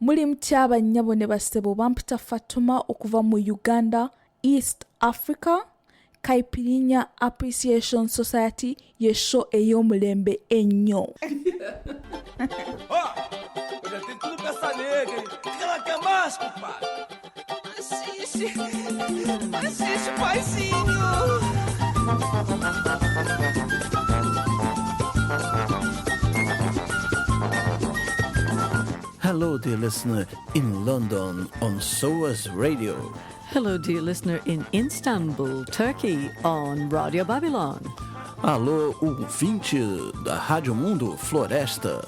Muli mutya bannyabo ne bassebo, bampita Fatuma okuva mu Uganda, East Africa. Caipirinha Appreciation Society ye show ey'omulembe ennyo. Eu já tenho tudo pra essa nega, hein? O que ela quer mais, compadre? Assiste, paizinho. Hello, dear listener in London on SOAS Radio. Hello, dear listener in Istanbul, Turkey on Radio Babylon. Alô, ouvinte da Rádio Mundo Floresta.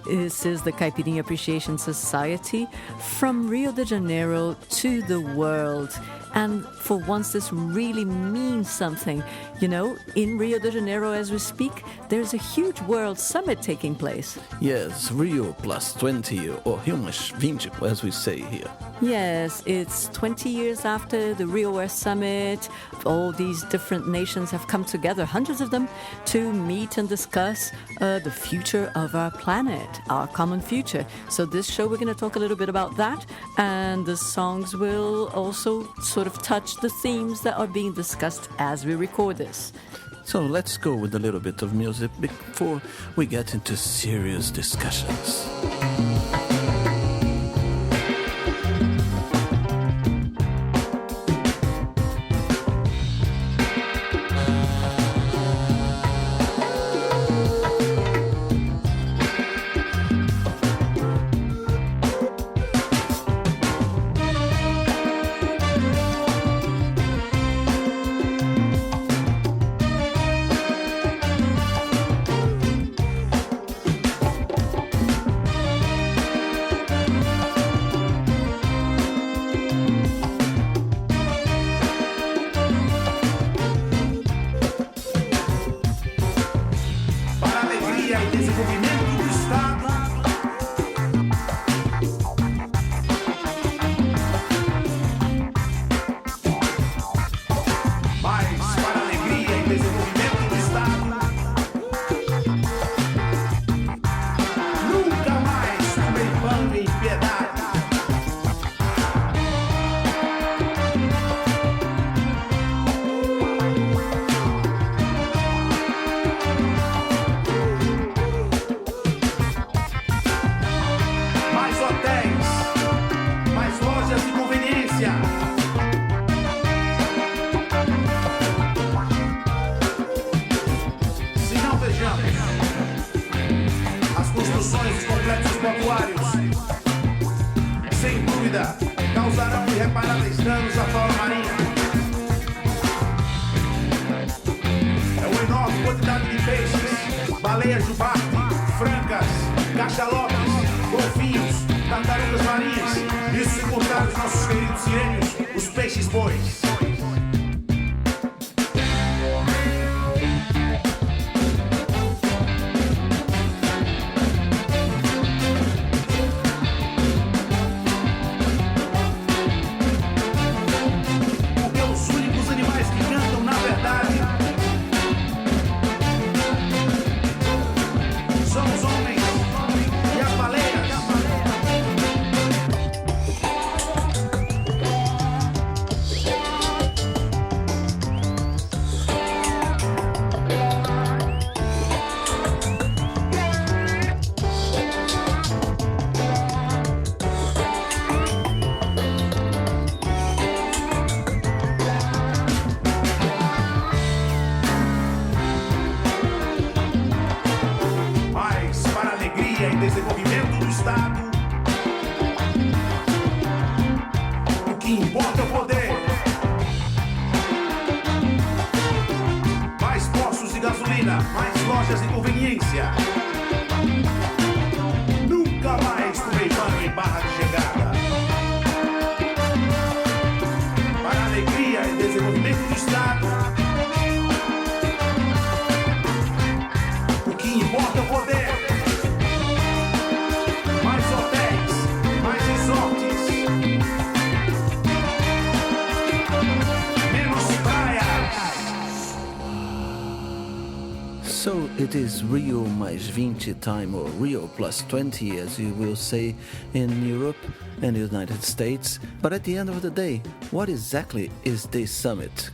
This is the Caipirinha Appreciation Society from Rio de Janeiro to the world. And for once, this really means something. You know, in Rio de Janeiro as we speak, there's a huge world summit taking place. Yes, Rio plus 20, or Rio mais 20, as we say here. Yes, it's 20 years after the Rio Earth Summit. All these different nations have come together, hundreds of them, to meet and discuss the future of our planet, our common future. So this show, we're going to talk a little bit about that, and the songs will also sort of touch the themes that are being discussed as we record this. So let's go with a little bit of music before we get into serious discussions. Causarão irreparáveis danos à fauna marinha. É uma enorme quantidade de peixes, baleias jubarte, francas, cachalopes, golfinhos, tartarugas marinhas. Isso sem contar os nossos queridos sirênios, os peixes bois. it is Rio mais 20 time, or Rio plus 20, as you will say in Europe and the United States. But at the end of the day, what exactly is this summit?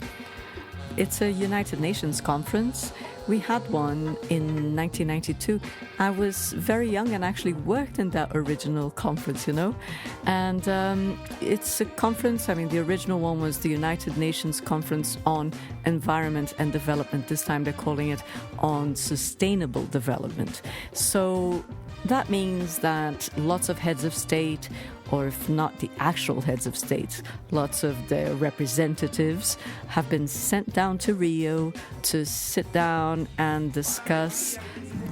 It's a United Nations conference. We had one in 1992. I was very young and actually worked in that original conference, you know. And it's a conference, I mean, the original one was the United Nations Conference on Environment and Development. This time they're calling it on Sustainable Development. So that means that lots of heads of state, or if not the actual heads of state, lots of their representatives have been sent down to Rio to sit down and discuss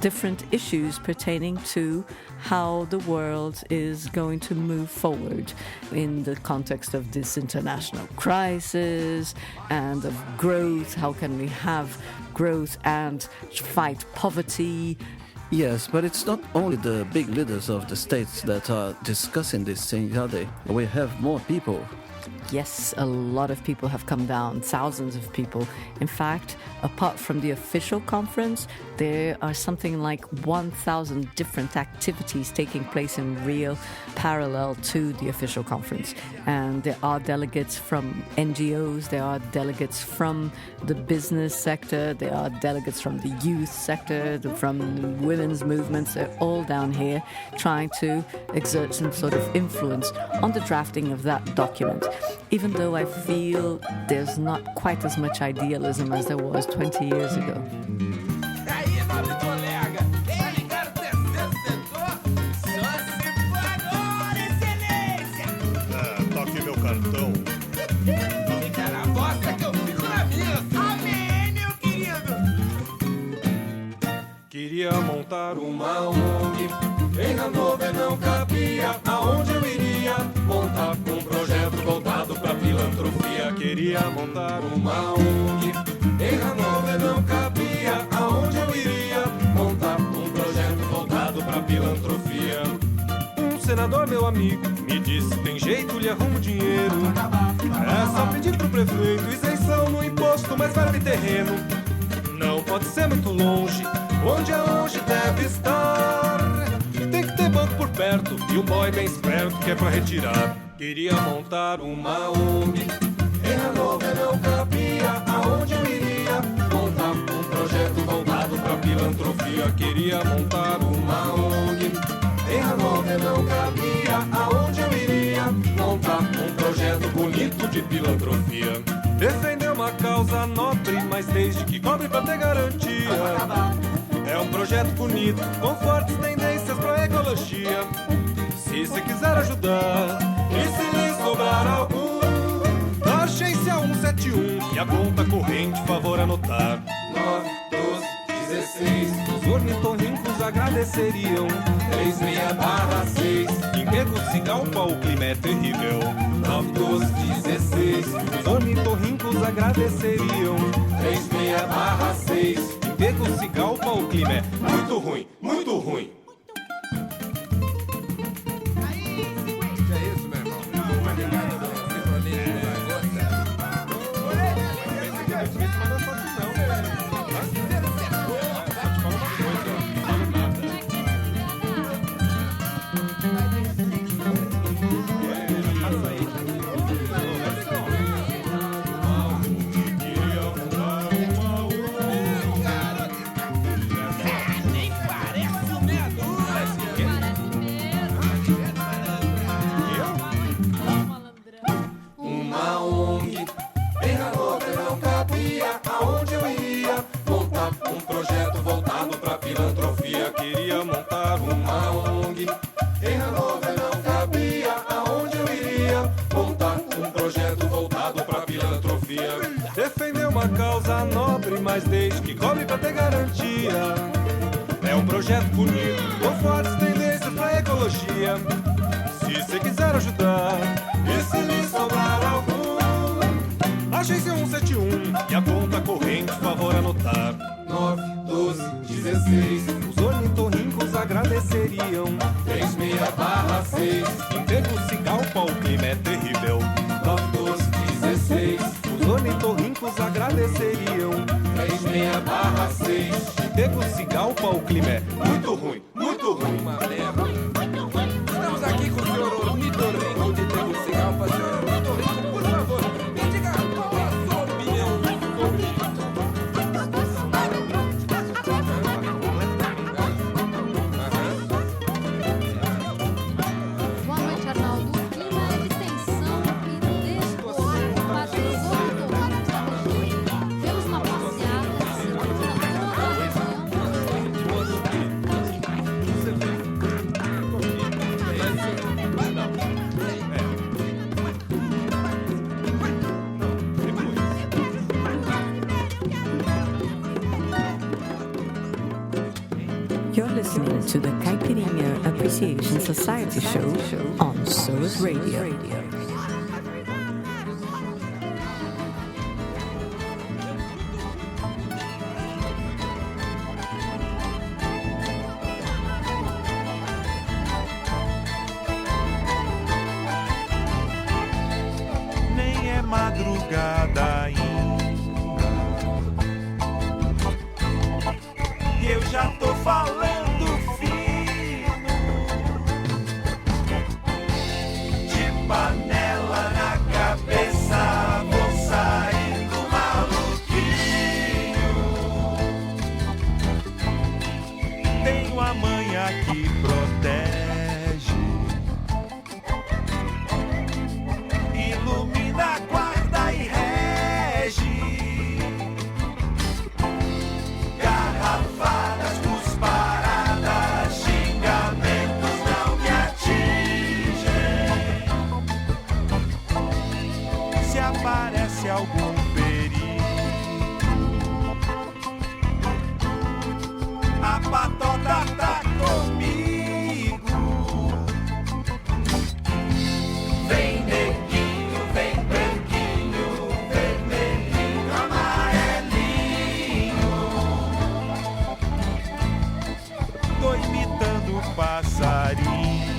different issues pertaining to how the world is going to move forward in the context of this international crisis and of growth. How can we have growth and fight poverty? Yes, but it's not only the big leaders of the states that are discussing these things, are they? We have more people. Yes, a lot of people have come down, thousands of people. In fact, apart from the official conference, there are something like 1,000 different activities taking place in Rio parallel to the official conference. And there are delegates from NGOs, there are delegates from the business sector, there are delegates from the youth sector, from women's movements. They're all down here trying to exert some sort of influence on the drafting of that document. Even though I feel there's not quite as much idealism as there was 20 years ago. Aí, nobre colega, quem ligar o terceiro setor, só se for agora, excelência! Toque meu cartão. Fica na vossa que eu fico na minha. Amém, meu querido! Queria montar uma ONG, em Hannover não cabia. Aonde eu iria montar um projeto voltado pra filantropia? Queria montar uma ONG, em Hannover não cabia. Aonde eu iria montar um projeto voltado pra filantropia? Um senador, meu amigo, me disse: tem jeito, lhe arrumo dinheiro. É só pedir pro prefeito isenção no imposto, mas vale terreno. Não pode ser muito longe, onde é longe deve estar. Tem que ter banco por perto e um boy bem esperto que é pra retirar. Queria montar uma ONG, em Hannover não cabia. Aonde eu iria montar um projeto voltado pra filantropia? Queria montar uma ONG, em Hannover não cabia. Aonde eu iria montar um projeto bonito de filantropia? Defender uma causa nobre, mas desde que cobre pra ter garantia. É um projeto bonito, com fortes tendências pra ecologia. Se você quiser ajudar, e se lhe sobrar algum, da agência 171 e a conta corrente, favor anotar. 9, 12, 16, os ornitorrincos agradeceriam. 36/6, empregos se calpa, o clima é terrível. 9, 12, 16, os ornitorrincos agradeceriam. 36/6, empregos se calpa, o clima é muito ruim, muito ruim. Queria montar uma ONG, em Hannover não cabia. Aonde eu iria montar um projeto voltado pra filantropia? Defender uma causa nobre, mas desde que cobre pra ter garantia. É um projeto bonito, com fortes tendências pra ecologia. Se você quiser ajudar, e se lhe sobrar algum, agência 171 e a conta corrente, favor anotar. 9, 12, 16, os ornitorrincos agradeceriam. 36/6, empregos se calpa, o clima é terrível. 9, 12, 16, os ornitorrincos agradeceriam. 36/6, Tegucigalpa, o clima é muito ruim, Uma merda. Estamos aqui com o senhor Ornitorrinco de Tegucigalpa. Senhor Ornitorrinco, por favor, me diga qual é a sua opinião sobre isso. Boa noite, Arnaldo. O clima é de tensão e despojo por parte dos ornitorrincos da região. Temos uma passeata que circula toda a região. You're listening to the Caipirinha Appreciation Society show on SOAS Radio. Nem é madrugada ainda e eu já tô falando fino, de panela na cabeça, vou saindo maluquinho. Tenho a manha que protege, ilumina, guarda e rege. Garrafadas, cusparadas, xingamentos não me atingem. Se aparece algum perigo, a patota tá comigo. Vem neguinho, vem branquinho, vermelhinho, amarelinho. Tô imitando o passarinho.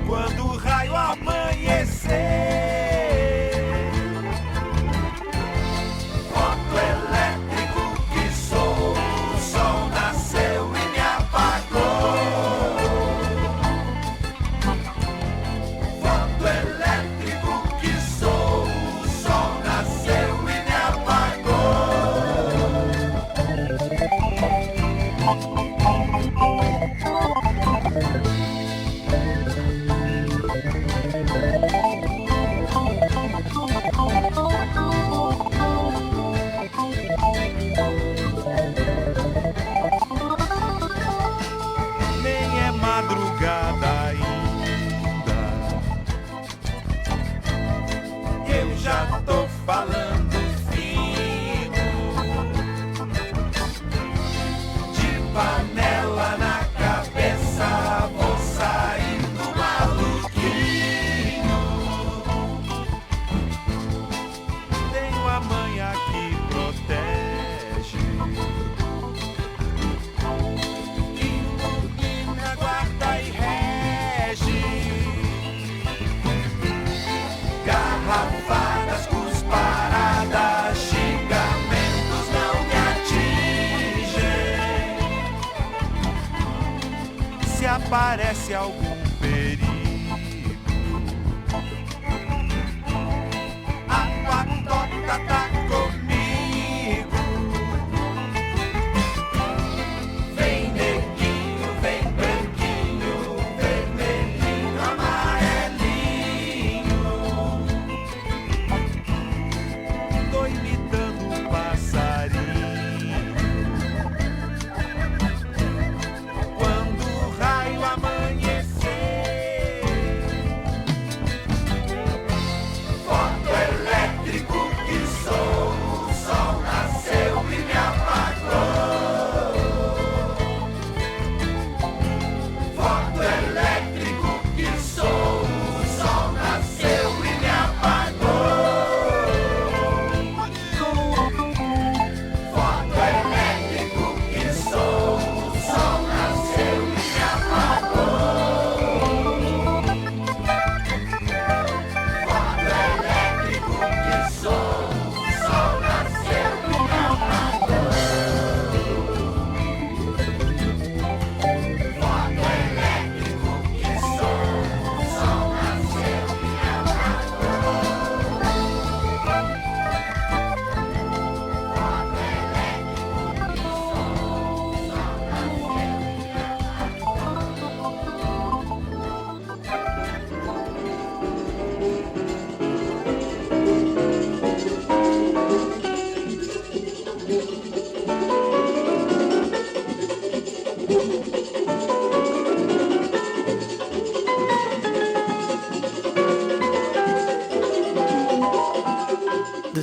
Quando o raio amanhecer, fotoelétrico que sou, o sol nasceu e me apagou. Fotoelétrico que sou, o sol nasceu e me apagou. Nem é madrugada ainda, eu já tô falando fino, de panela na cabeça, vou saindo maluquinho. Tenho a manha que protege, ilumina, guarda e rege. Garrafadas, cusparadas, xingamentos não me atingem. Se aparece algum perigo, a patota tá comigo. Vem neguinho, vem branquinho, vermelhinho, amarelinho. Tô imitando um passarinho. Quando o raio amanhecer, fotoelétrico que sou,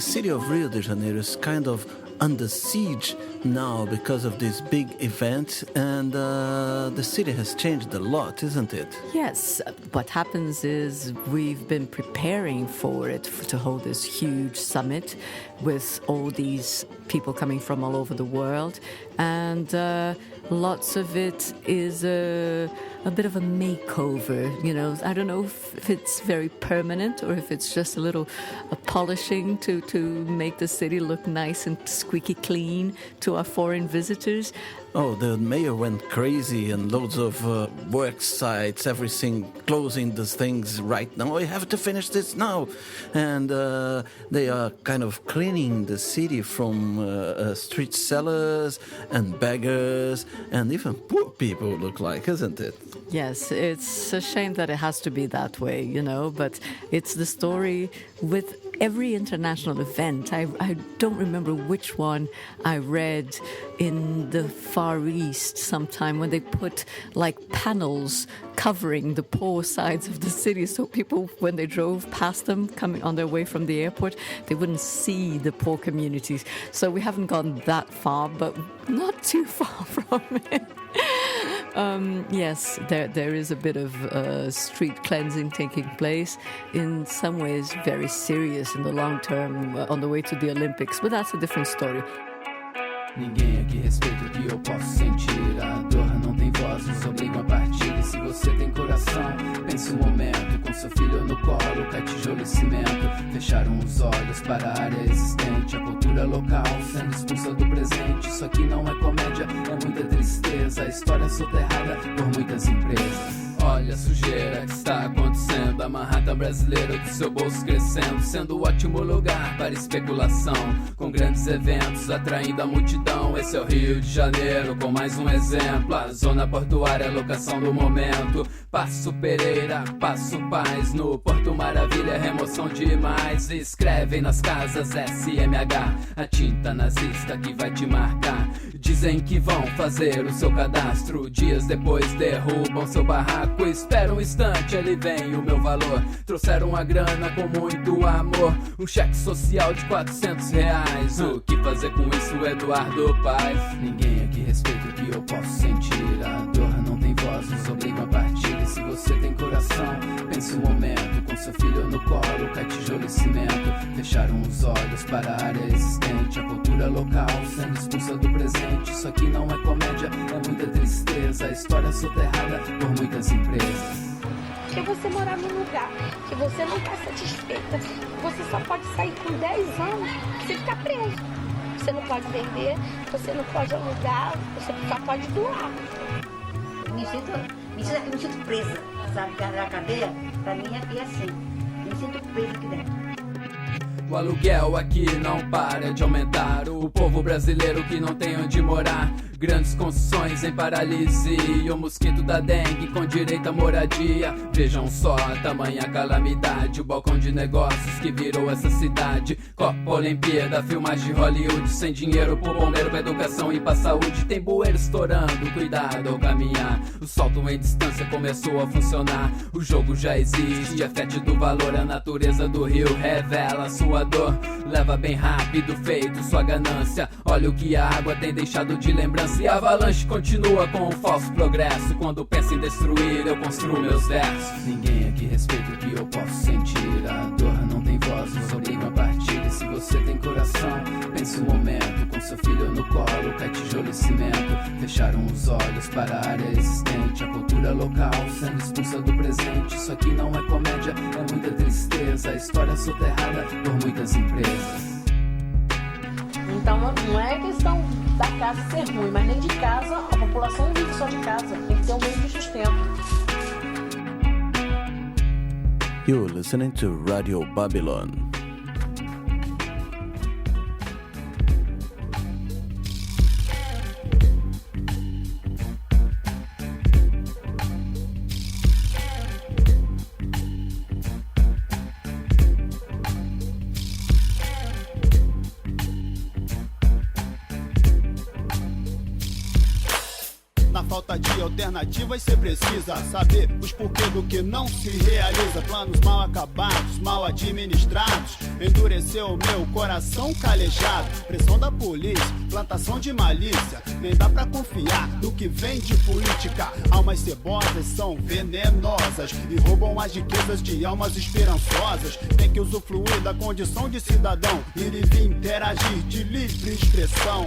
city of Rio de Janeiro is kind of under siege now because of this big event, and the city has changed a lot, isn't it? Yes, what happens is we've been preparing for it to hold this huge summit with all these people coming from all over the world, and lots of it is a bit of a makeover, you know. I don't know if it's very permanent or if it's just a little polishing to make the city look nice and squeaky clean to our foreign visitors. Oh, the mayor went crazy and loads of work sites, everything, closing these things right now. We have to finish this now. And they are kind of cleaning the city from street sellers and beggars and even poor people, look like, isn't it? Yes, it's a shame that it has to be that way, you know, but it's the story with every international event. I don't remember which one I read in the Far East sometime when they put like panels covering the poor sides of the city so people, when they drove past them coming on their way from the airport, they wouldn't see the poor communities. So we haven't gone that far, but not too far from it. Yes, there is a bit of street cleansing taking place. In some ways, very serious in the long term on the way to the Olympics, but that's a different story. Ninguém aqui respeita o que eu posso sentir. A dor não tem voz, nos obriga a partir. E se você tem coração, pense um momento. Com seu filho no colo, cai tijolo e cimento. Fecharam os olhos para a área existente. A cultura local sendo expulsa do presente. Isso aqui não é comédia, é muita tristeza. A história soterrada por muitas empresas. Olha a sujeira que está acontecendo. A Manhattan brasileira do seu bolso crescendo, sendo um ótimo lugar para especulação, com grandes eventos atraindo a multidão. Esse é o Rio de Janeiro, com mais um exemplo. A zona portuária, a locação do momento. Passo Pereira, Passo Paz, no Porto Maravilha, remoção demais. Escrevem nas casas SMH, a tinta nazista que vai te marcar. Dizem que vão fazer o seu cadastro, dias depois derrubam seu barraco. Espera um instante, ali vem o meu valor. Trouxeram a grana com muito amor, um cheque social de R$400. O que fazer com isso, Eduardo Paes? Ninguém aqui respeita o que eu posso sentir. A dor não tem voz, nos obriga a partir. E se você tem coração, pense um momento. Com seu filho no colo, cai tijolo e cimento. Fecharam os olhos para a área existente. A cultura local sendo expulsa do presente. Isso aqui não é comédia, é muita tristeza. A história soterrada por muitas empresas. Que você morar num lugar que você não está satisfeita, você só pode sair com 10 anos, você fica preso. Você não pode vender, você não pode alugar, você só pode doar. Me sinto presa, sabe? A cadeia, pra mim, é assim. Me sinto presa aqui dentro. O aluguel aqui não para de aumentar. O povo brasileiro que não tem onde morar. Grandes construções em paralisia. O mosquito da dengue com direito à moradia. Vejam só a tamanha calamidade. O balcão de negócios que virou essa cidade. Copa Olimpíada, filmagem de Hollywood. Sem dinheiro pro bombeiro, pra educação e pra saúde. Tem bueiro estourando, cuidado ao caminhar. O salto em distância começou a funcionar. O jogo já existe, a fete do valor. A natureza do rio revela sua dor. Leva bem rápido, feito sua ganância. Olha o que a água tem deixado de lembrança. E a avalanche continua com o falso progresso. Quando penso em destruir, eu construo meus versos. Ninguém aqui respeita o que eu posso sentir. A dor não tem voz, nos obriga a partir. E se você tem coração, pense um momento. Com seu filho no colo, cai tijolo e cimento. Fecharam os olhos para a área existente. A cultura local sendo expulsa do presente. Isso aqui não é comédia, é muita tristeza. A história soterrada por muitas empresas. Então não é questão da casa ser ruim, mas nem de casa, a população não vive só de casa, tem que ter um meio de sustento. You're listening to Radio Babylon. Na falta de de alternativas cê precisa saber os porquê do que não se realiza. Planos mal acabados, mal administrados, endureceu o meu coração calejado. Pressão da polícia, plantação de malícia, nem dá pra confiar no que vem de política. Almas cebosas são venenosas e roubam as riquezas de almas esperançosas. Tem que usufruir da condição de cidadão, ir e vir interagir de livre expressão,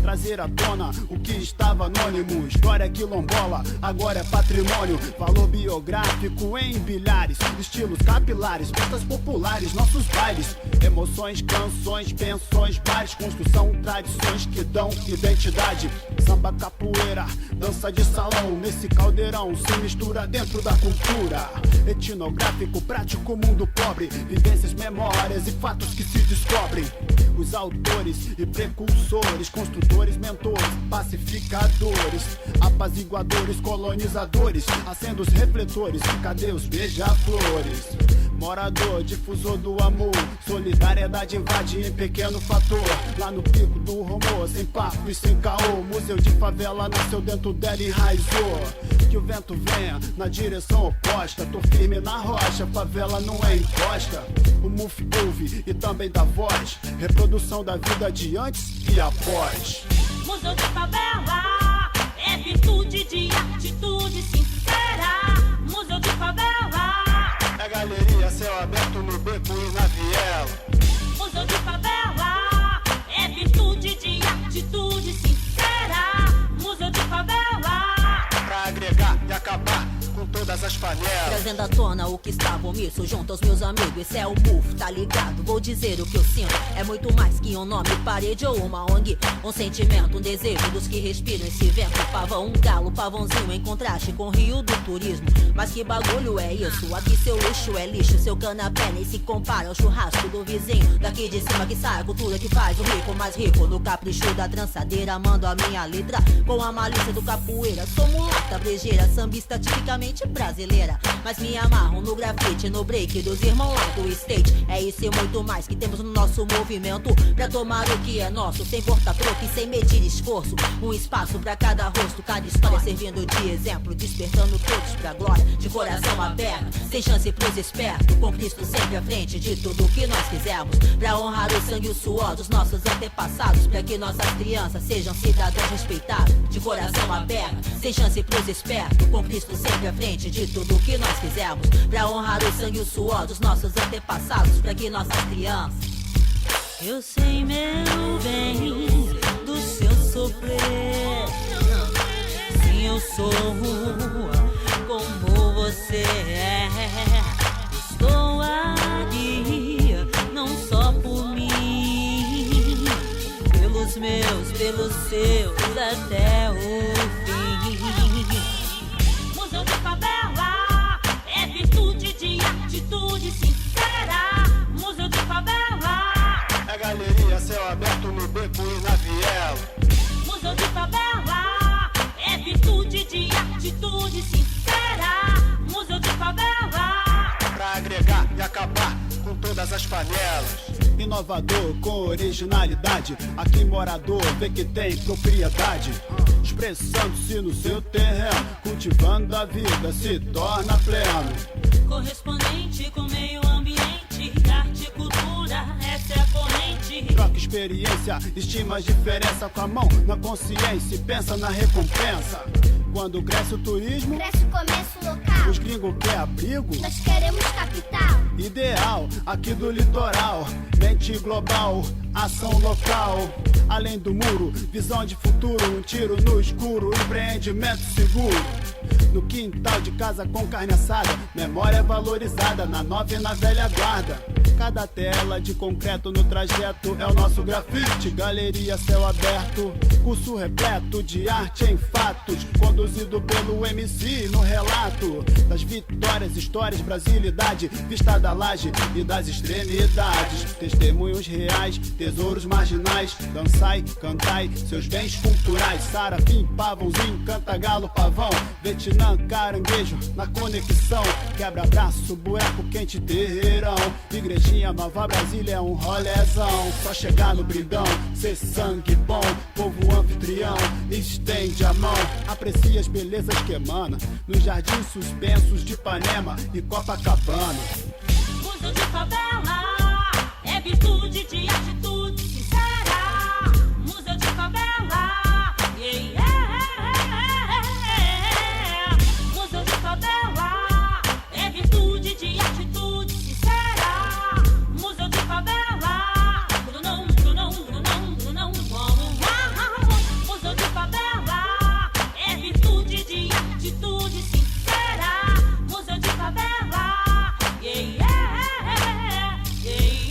trazer à tona o que estava anônimo. História quilombola, agora é patrimônio. Valor biográfico em bilhares, estilos capilares, festas populares, nossos bailes, emoções, canções, pensões, bares, construção, tradições que dão identidade. Samba, capoeira, dança de salão, nesse caldeirão se mistura dentro da cultura. Etnográfico, prático, mundo pobre, vivências, memórias e fatos que se descobrem. Os autores e precursores, construtores, mentores, pacificadores, apaziguadores, colonizadores, acendo os refletores, cadê os beija-flores? Morador, difusor do amor, solidariedade invade em pequeno fator. Lá no pico do rumor, sem papo e sem caô, museu de favela nasceu dentro dela e enraizou. Que o vento venha na direção oposta, tô firme na rocha, favela não é encosta. O MUF ouve e também dá voz, reprodução da vida de antes e após. Museu de favela é virtude de atitude sincera. Museu de favela é galeria, céu aberto no beco e na viela. Museu de favela é virtude de atitude sincera. Museu de favela pra agregar e acabar com todas as panelas. Trazendo à tona o que estava omisso junto aos meus amigos. Esse é o MUF, tá ligado? Vou dizer o que eu sinto. É muito mais que um nome, parede ou uma ONG. Um sentimento, um desejo dos que respiram esse vento. Pavão, um galo, pavãozinho em contraste com o rio do turismo. Mas que bagulho é isso? Aqui seu luxo é lixo, seu canapé nem se compara ao churrasco do vizinho. Daqui de cima que sai a cultura que faz o rico mais rico. No capricho da trançadeira, mando a minha letra com a malícia do capoeira. Sou mulata, brejeira, sambista tipicamente brasileira, mas me amarro no grafite, no break dos irmãos lá do stage. É isso e muito mais que temos no nosso movimento, pra tomar o que é nosso, sem portar troco e sem medir esforço. Um espaço pra cada rosto, cada história servindo de exemplo, despertando todos pra glória, de coração aberto, sem chance pros espertos, com Cristo sempre à frente de tudo que nós fizemos, pra honrar o sangue e o suor dos nossos antepassados, pra que nossas crianças sejam cidadãos respeitados, de coração aberto, sem chance pros espertos, com Cristo sempre à frente de tudo que nós fizemos, pra honrar o sangue e o suor dos nossos antepassados, pra que nossas crianças. Eu sei, meu bem, do seu sofrer. Sim, eu sou como você é. Estou aqui, não só por mim, pelos meus, pelos seus, até o fim. Museu de favela é virtude de atitude sincera. Museu de favela é galeria, céu aberto no beco e na viela. Museu de favela é virtude de atitude sincera. Museu de favela pra agregar e acabar com todas as panelas. Inovador com originalidade, aqui morador vê que tem propriedade, expressando-se no seu terreno, cultivando a vida se torna pleno. Correspondente com meio ambiente, arte e cultura, essa é a corrente. Troca experiência, estima as diferenças com a mão na consciência e pensa na recompensa. Quando cresce o turismo, cresce o comércio local. Os gringos querem abrigo, nós queremos capital. Ideal aqui do litoral, mente global, ação local. Além do muro, visão de futuro, um tiro no escuro, empreendimento seguro. No quintal de casa com carne assada, memória valorizada na nova e na velha guarda. Cada tela de concreto no trajeto é o nosso grafite. Galeria céu aberto, curso repleto de arte em fatos, conduzido pelo MC no relato das vitórias, histórias, brasilidade, vista da laje e das extremidades. Testemunhos reais, tesouros marginais, dançai, cantai, seus bens culturais. Sarafim, pavãozinho, canta galo, pavão, Vietnã, caranguejo, na conexão. Quebra-braço, buraco quente, terreirão, igreja Varginha, Nova Brasília é um rolezão. Só chegar no brindão, ser sangue bom. Povo anfitrião, estende a mão. Aprecia as belezas que emana nos jardins suspensos de Ipanema e Copacabana. Mundo de favela é virtude de atitude sincera. Museu de favela, yeah, yeah. Museu de favela é virtude de atitude sincera. Museu de favela, não, museu de favela é virtude de atitude sincera. Museu de favela, yeah, yeah, yeah.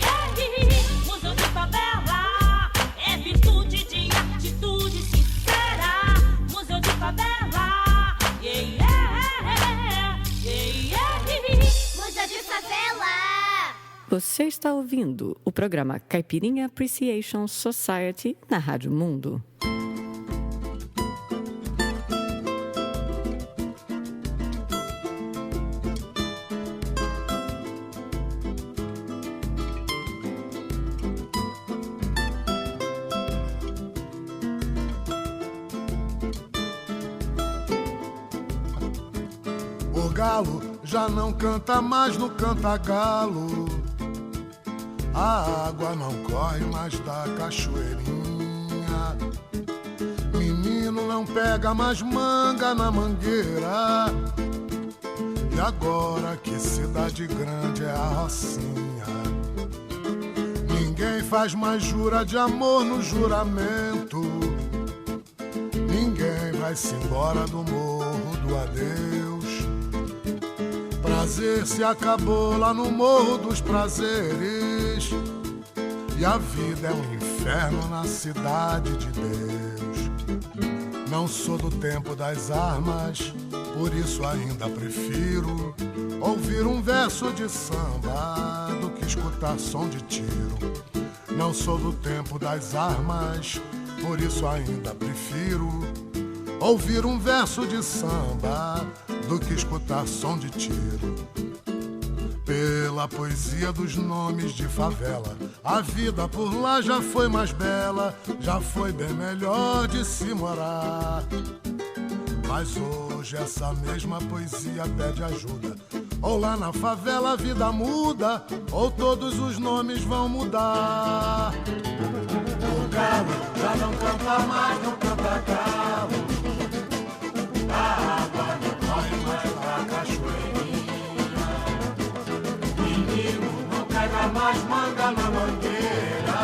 Museu de favela é virtude de atitude sincera. Museu de favela, yeah, yeah, yeah. Museu de favela. Você está ouvindo o programa Caipirinha Appreciation Society na Rádio Mundo. O galo já não canta mais no canta-galo. A água não corre mais da cachoeirinha. Menino não pega mais manga na mangueira. E agora que cidade grande é a Rocinha. Ninguém faz mais jura de amor no juramento. Ninguém vai-se embora do morro do adeus. Prazer se acabou lá no morro dos prazeres. E a vida é um inferno na cidade de Deus. Não sou do tempo das armas, por isso ainda prefiro ouvir um verso de samba do que escutar som de tiro. Não sou do tempo das armas, por isso ainda prefiro ouvir um verso de samba do que escutar som de tiro. Pela poesia dos nomes de favela, a vida por lá já foi mais bela, já foi bem melhor de se morar. Mas hoje essa mesma poesia pede ajuda. Ou lá na favela a vida muda, ou todos os nomes vão mudar. O galo já não canta mais no canta-galo. A água não corre mais pra cachoeirinha. Menino não pega mais manga na mangueira.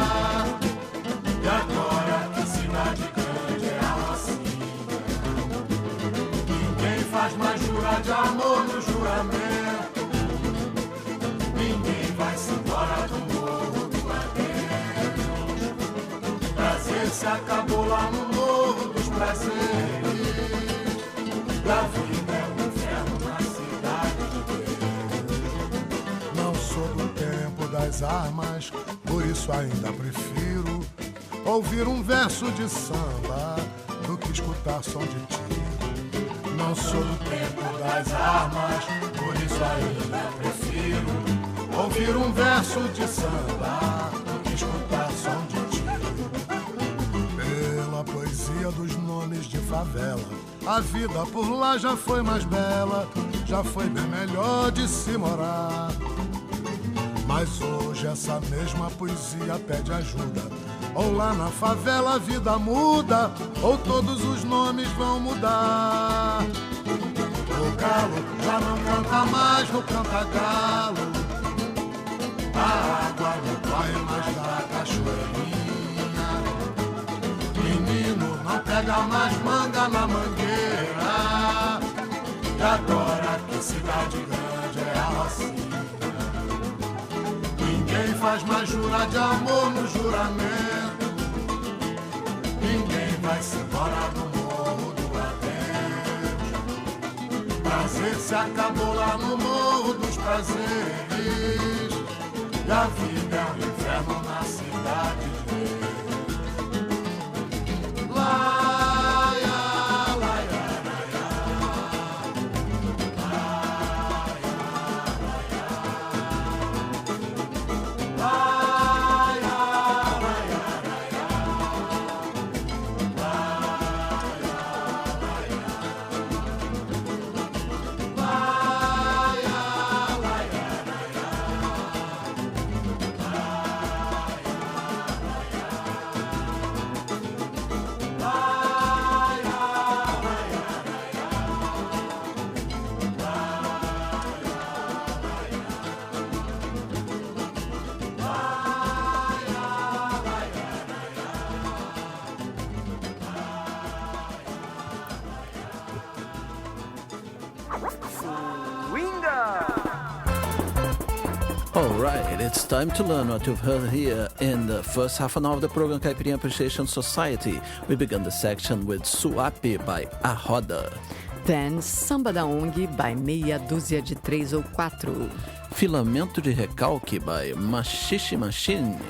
E agora que cidade grande é a Rocinha. Ninguém faz mais jura de amor no juramento. Ninguém vai-se embora do morro do adeus. Prazer se acabou lá no morro dos prazeres. A vida é um inferno na cidade de Deus. Não sou do tempo das armas, por isso ainda prefiro ouvir um verso de samba do que escutar som de tiro. Não sou do tempo das armas, por isso ainda prefiro ouvir um verso de samba do que escutar som de tiro. Pela poesia dos nomes de favela, a vida por lá já foi mais bela, já foi bem melhor de se morar. Mas hoje essa mesma poesia pede ajuda. Ou lá na favela a vida muda, ou todos os nomes vão mudar. O galo já não canta mais no canta-galo. A água não corre mais da cachoeirinha. Menino não pega mais manga na mangueira. E agora que cidade grande é a Rocinha. Ninguém faz mais jura de amor no juramento. Ninguém vai-se embora do morro do adeus. Prazer se acabou lá no morro dos prazeres. E a vida é um inferno na cidade de Deus. Laia, laia, laia. All right, it's time to learn what you've heard here in the first half an hour of the program Caipirinha Appreciation Society. We began the section with Suape by A Roda. Then Samba da ONG by Meia Dúzia de Três ou Quatro. Filamento de Recalque by Machixe Machine.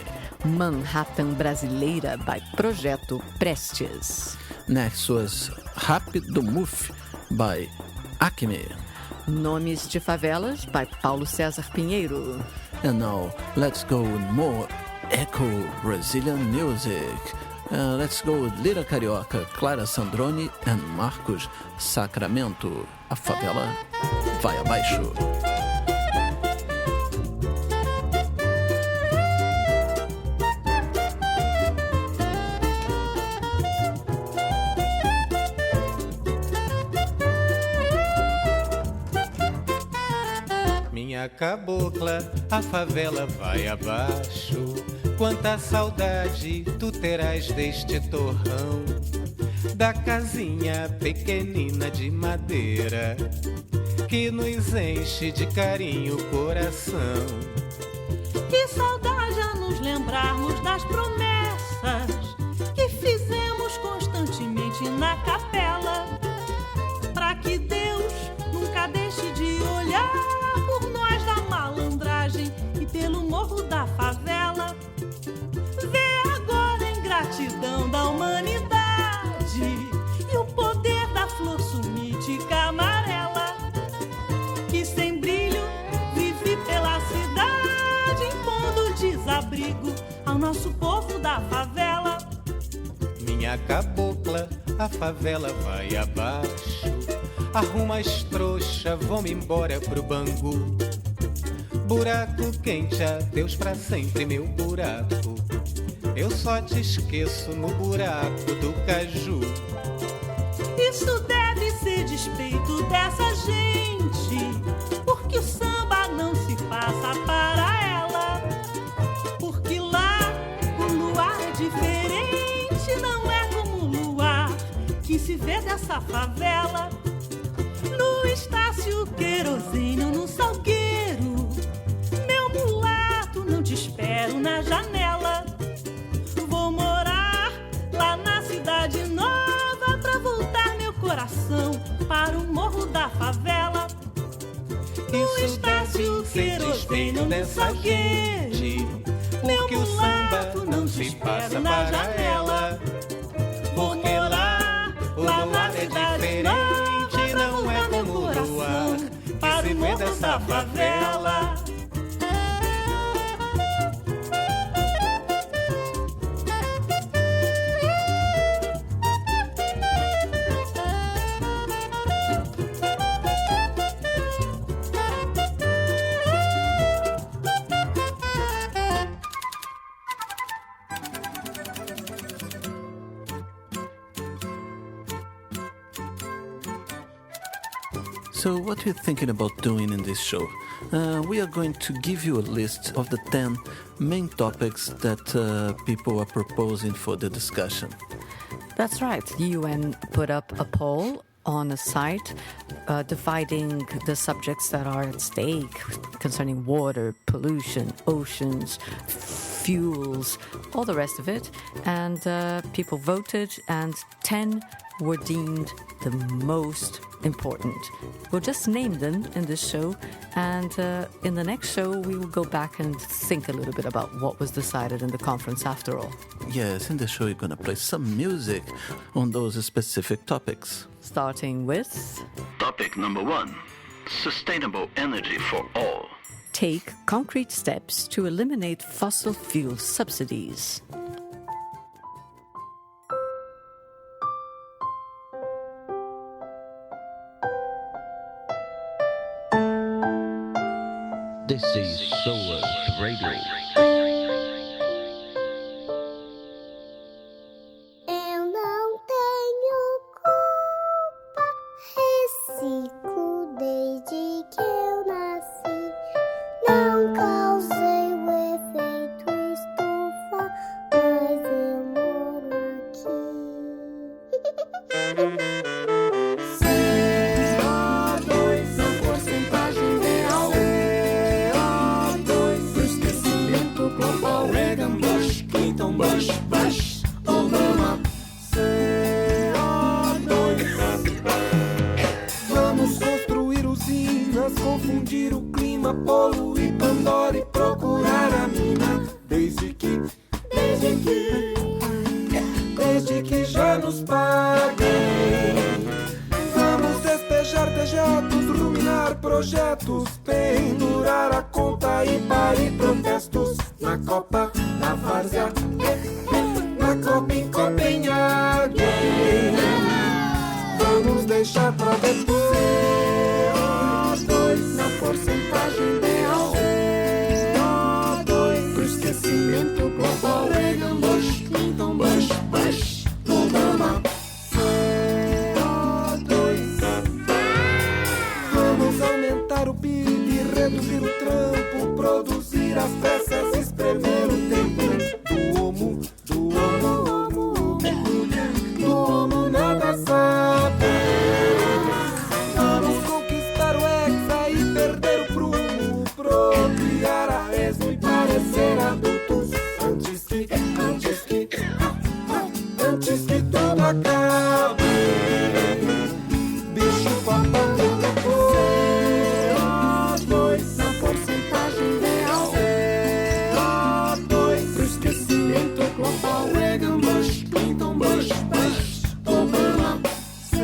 Manhattan Brasileira by Projeto Prestes. Next was Rápido Muf by Acme. Nomes de Favelas by Paulo César Pinheiro. And now let's go with more echo Brazilian music. Let's go with Lira Carioca, Clara Sandrone and Marcos Sacramento. A favela vai abaixo. Minha cabocla, a favela vai abaixo. Quanta saudade tu terás deste torrão, da casinha pequenina de madeira, que nos enche de carinho o coração. Que saudade a nos lembrarmos das promessas que fizemos constantemente na capela, pra que Deus nunca deixe de olhar por nós da malandragem e pelo morro da favela. Vê agora a ingratidão da humanidade e o poder da flor sumítica amarela, que sem brilho vive pela cidade, impondo desabrigo ao nosso povo da favela. Minha cabocla, a favela vai abaixo. Arruma as trouxas, vamos embora pro Bangu. Buraco quente, adeus pra sempre, meu buraco. Eu só te esqueço no buraco do caju. Isso deve ser despeito dessa gente, porque o samba não se passa para ela. Porque lá o luar é diferente, não é como o luar que se vê dessa favela. No Estácio, querosínio no salgueiro, meu mulato, não te espero na janela. Vou morar lá na cidade nova pra voltar meu coração para o morro da favela. No Estácio, querosínio no salgueiro, porque o samba não se passa para ela. Porque lá o luar é diferente, não é como o luar que se vê dessa favela. So what are you thinking about doing in this show? We are going to give you a list of the 10 main topics that people are proposing for the discussion. That's right. The UN put up a poll on a site dividing the subjects that are at stake concerning water, pollution, oceans, fuels, all the rest of it. And people voted, and 10 were deemed the most important. We'll just name them in this show, and in the next show we will go back and think a little bit about what was decided in the conference after all. Yes, in the show you're going to play some music on those specific topics. Starting with... Topic number 1. Sustainable energy for all. Take concrete steps to eliminate fossil fuel subsidies. This is Soul Radio. Eu não tenho culpa, reciclo desde que eu nasci. Não causei o efeito estufa, mas eu moro aqui. CO2 são porcentagem real. CO2 apenas confundir o clima, poluir Pandora e procurar a mina. Desde que já nos paguem. Vamos despejar dejetos, ruminar projetos, pendurar a conta e parir protestos. Na Copa, na Várzea, na Copa em Copenhague. Vamos deixar pra depois CO2 na porcentagem real. CO2 pro esquecimento global. Reagan, Bush, Clinton, Bush, Obama. CO2. Vamos aumentar o PIB, reduzir o trampo, produzir as peças, espremer o tempo. Do homo nada sabe. Vamos conquistar o Hexa e perder o prumo, procriar a esmo e parecer adultos antes que tudo acabe. Bicho papão CO2 na porcentagem real. CO2 pro esquecimento global. Reagan, Bush, Clinton, Bush, Obama. CO2.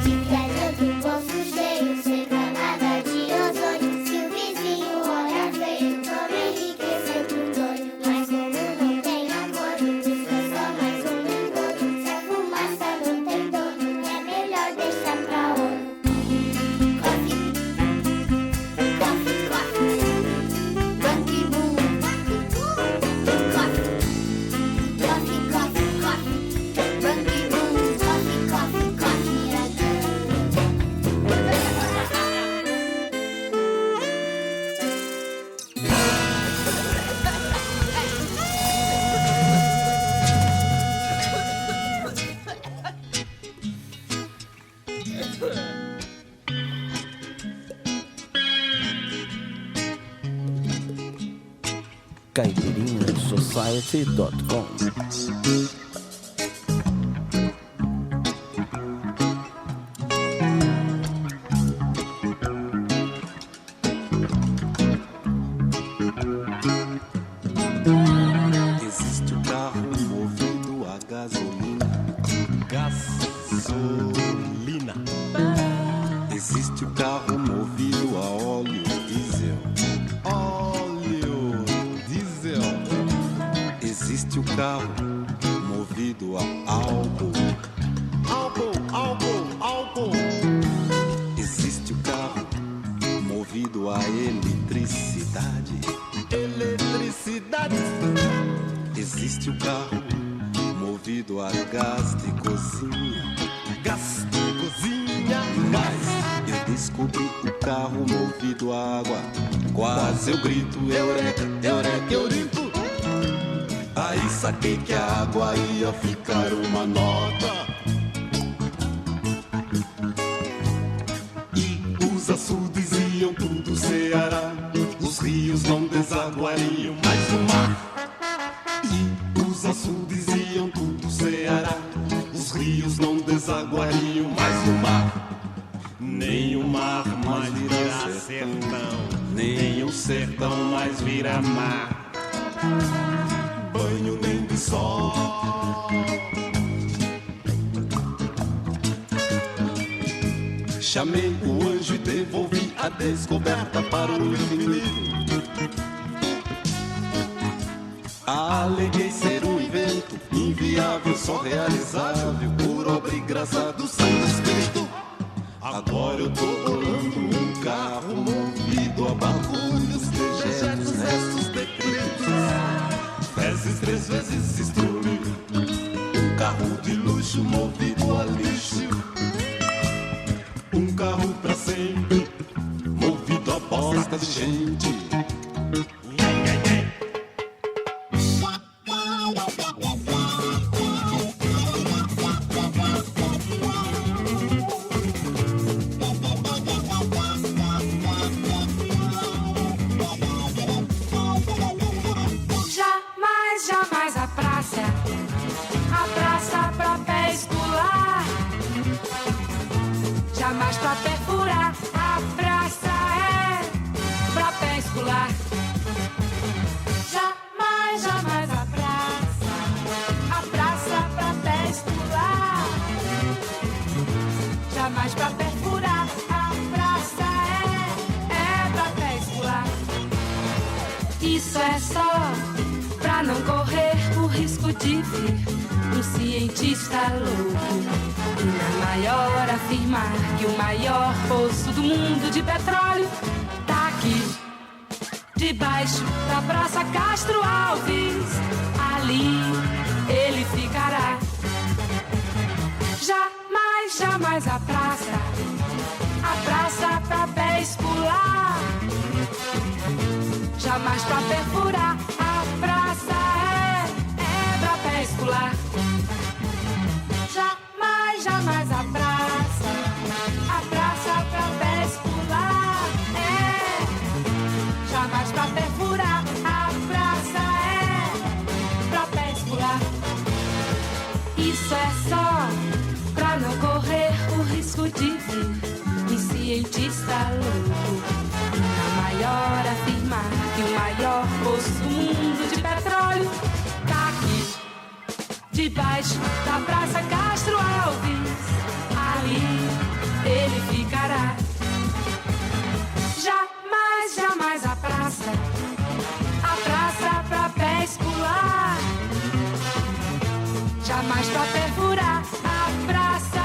De casa do bolso cheio, sem camada de ozônio. Se o vizinho olha feio, vamos enriquecer pro doido. Mas como não tem amor, isso é só mais um engodo. Se a fumaça não tem dono, é melhor deixar pra outro. Coffee, Banque Boom. Coffee, Banque Boom. Coffee, CaipirinhaSociety.com. Existe o carro movido a gasolina. Gasolina. Existe o carro movido a óleo diesel. Óleo diesel. Existe o carro movido a álcool. Álcool. Existe o carro movido a eletricidade. Eletricidade. Existe o carro movido a gás de cozinha. Gás de cozinha. Mas eu descobri o carro movido a água. Quase eu grito, eureka, eureka, eurico. Aí saquei que a água ia ficar uma nota. E os açudes iam tudo Ceará. Os rios não desaguariam mais no mar. E os açudes iam tudo Ceará. Os rios não desaguariam mais no mar. Nem o mar mais vira sertão, nem o sertão mais vira mar. Banho nem de sol. Chamei o anjo e devolvi a descoberta para o infinito. Aleguei ser um invento inviável, só realizável por obra e graça do Santo Cristo. Agora eu tô rolando um carro movido a bagulhos, dejetos, restos, detritos, vezes 3 vezes estrume. Um carro de luxo movido a lixo. Um carro pra sempre movido a bosta de gente. Jamais a praça pra pé escolar. jamais pra perfurar. A praça é pra pé escolar. Jamais, jamais a praça pra pé escolar. Jamais pra perfurar. A praça é pra pé escolar. Isso é só pra não correr o risco de vir um cientista louco e na maior afirmar que o maior poço do mundo de petróleo tá aqui, debaixo da Praça Castro Alves. Ali ele ficará. Jamais, jamais a praça pra pé escolar. Jamais pra perfurar. A praça é pra pé escolar. Jamais, jamais a praça pra pé escolar. É, jamais pra perfurar. A praça é pra pé escolar. Isso é só pra não correr o risco de vir um cientista louco na maior afirmar que o maior poço do mundo de petróleo tá aqui, debaixo da Praça Castro Alves. Ali ele ficará. Jamais, jamais a praça pra pé escolar. Jamais pra perfurar. A praça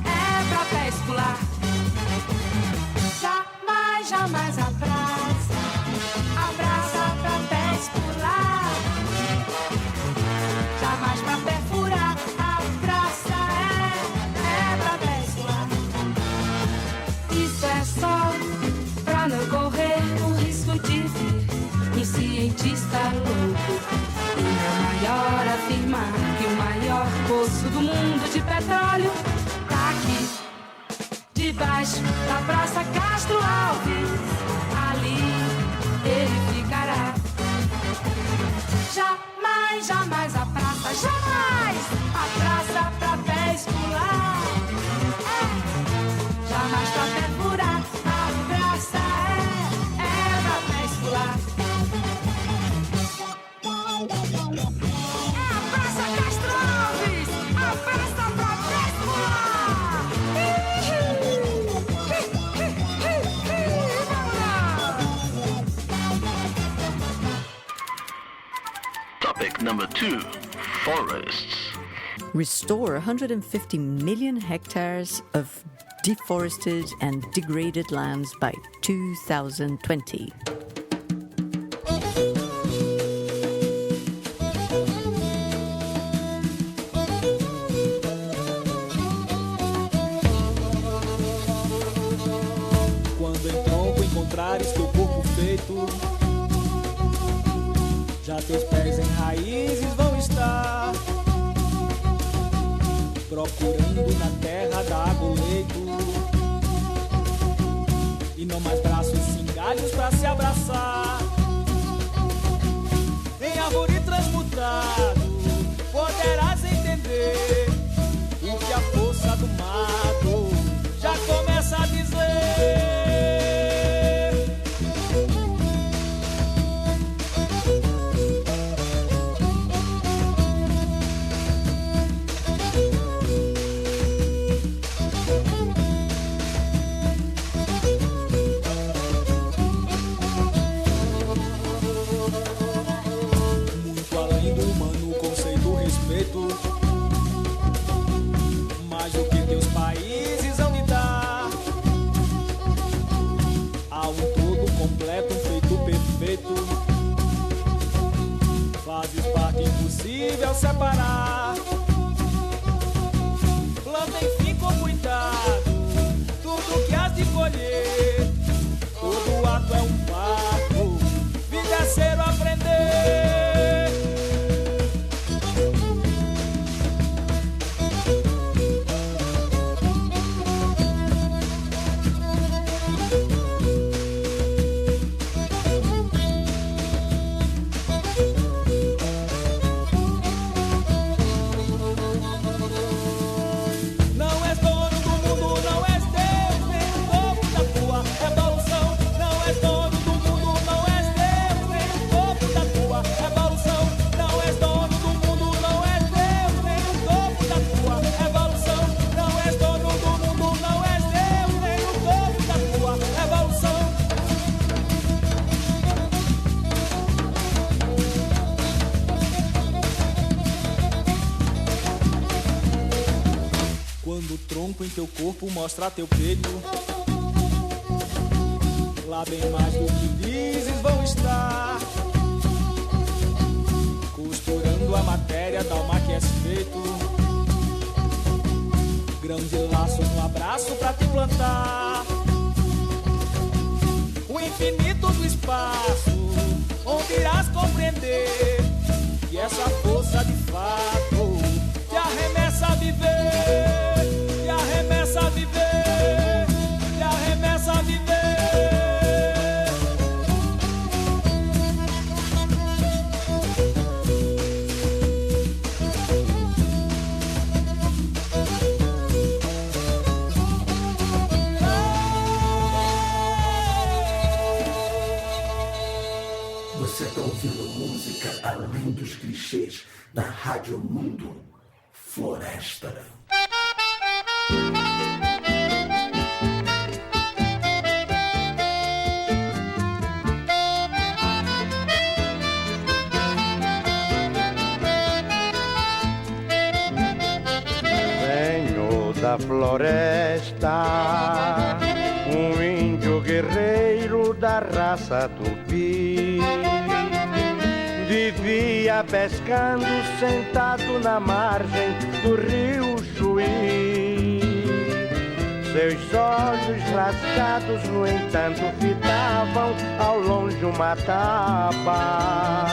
é pra pé escolar. Jamais, jamais a praça pra pé escolar. Jamais pra perfurar. A praça é pra pé escolar. Isso é só pra não correr o risco de vir um cientista louco e na maior afirmar que o maior poço do mundo de petróleo tá aqui, debaixo da Praça Castro Alves. Ali ele ficará. Jamais, jamais a praça, jamais a praça pra pé escolar. É, jamais pra perfurar. A praça é pra pé escolar. É a Praça Castro Alves, a praça pra pé escolar. Topic number 2, forests. Restore 150 million hectares of deforested and degraded lands by 2020. Quando em tronco encontrares teu corpo feito, já teus pés em raízes vão estar, procurando na terra da água o leito, e não mais braços e galhos pra se abraçar. Em árvore transmutado poderás entender o que a força do mato já começa a dizer. Mais do que teus países hão de dar, há um todo completo, um feito perfeito. Fazes parte impossível separar. Planta enfim com cuidado tudo que has de colher. Todo ato é um parto, vida é ser o aprender. teu corpo mostra teu peito. Lá bem mais do que dizes vão estar, costurando a matéria da alma que és feito. Grão de laço no abraço pra te plantar. O infinito do espaço, onde irás compreender que essa força de fato te arremessa a viver, te arremessa a viver, te arremessa a viver. Você está ouvindo música além dos clichês da Rádio Mundo Floresta. Venho da floresta, um índio guerreiro da raça tupi. Vivia pescando sentado na margem do rio Chuí. Seus olhos rasgados, no entanto, fitavam ao longe uma taba,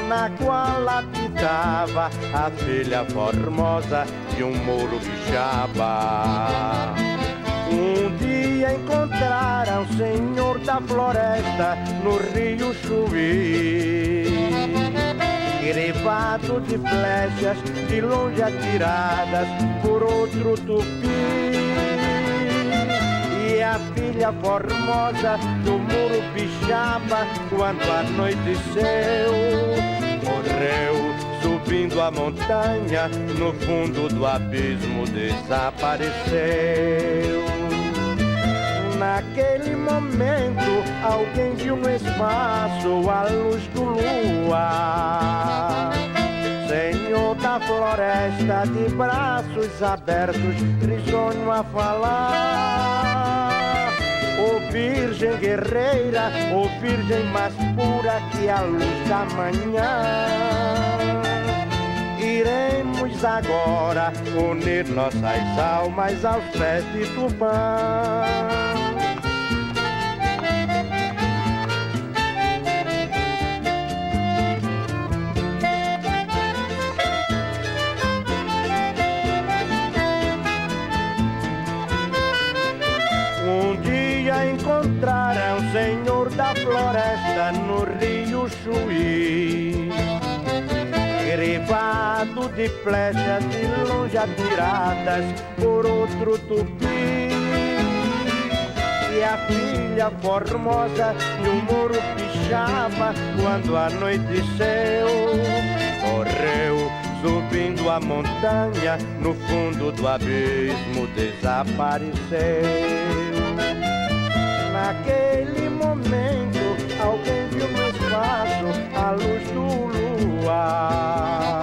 na qual habitava a filha formosa de um moro quixaba. Um dia encontraram o senhor da floresta no rio Chuí, grevado de flechas de longe atiradas por outro tupi. E a filha formosa do muro quixaba, quando anoiteceu, morreu subindo a montanha, no fundo do abismo desapareceu. Naquele momento, alguém viu no espaço a luz do luar. Senhor da floresta, de braços abertos, risonho a falar. Ô virgem guerreira, ô virgem mais pura que a luz da manhã, iremos agora unir nossas almas aos pés de Tupã. Encontraram o senhor da floresta no rio Chuí, grevado de flechas de longe atiradas por outro tupi. E a filha formosa de um moro quixaba, quando anoiteceu, morreu subindo a montanha, no fundo do abismo desapareceu. Naquele momento, alguém viu no espaço a luz do luar.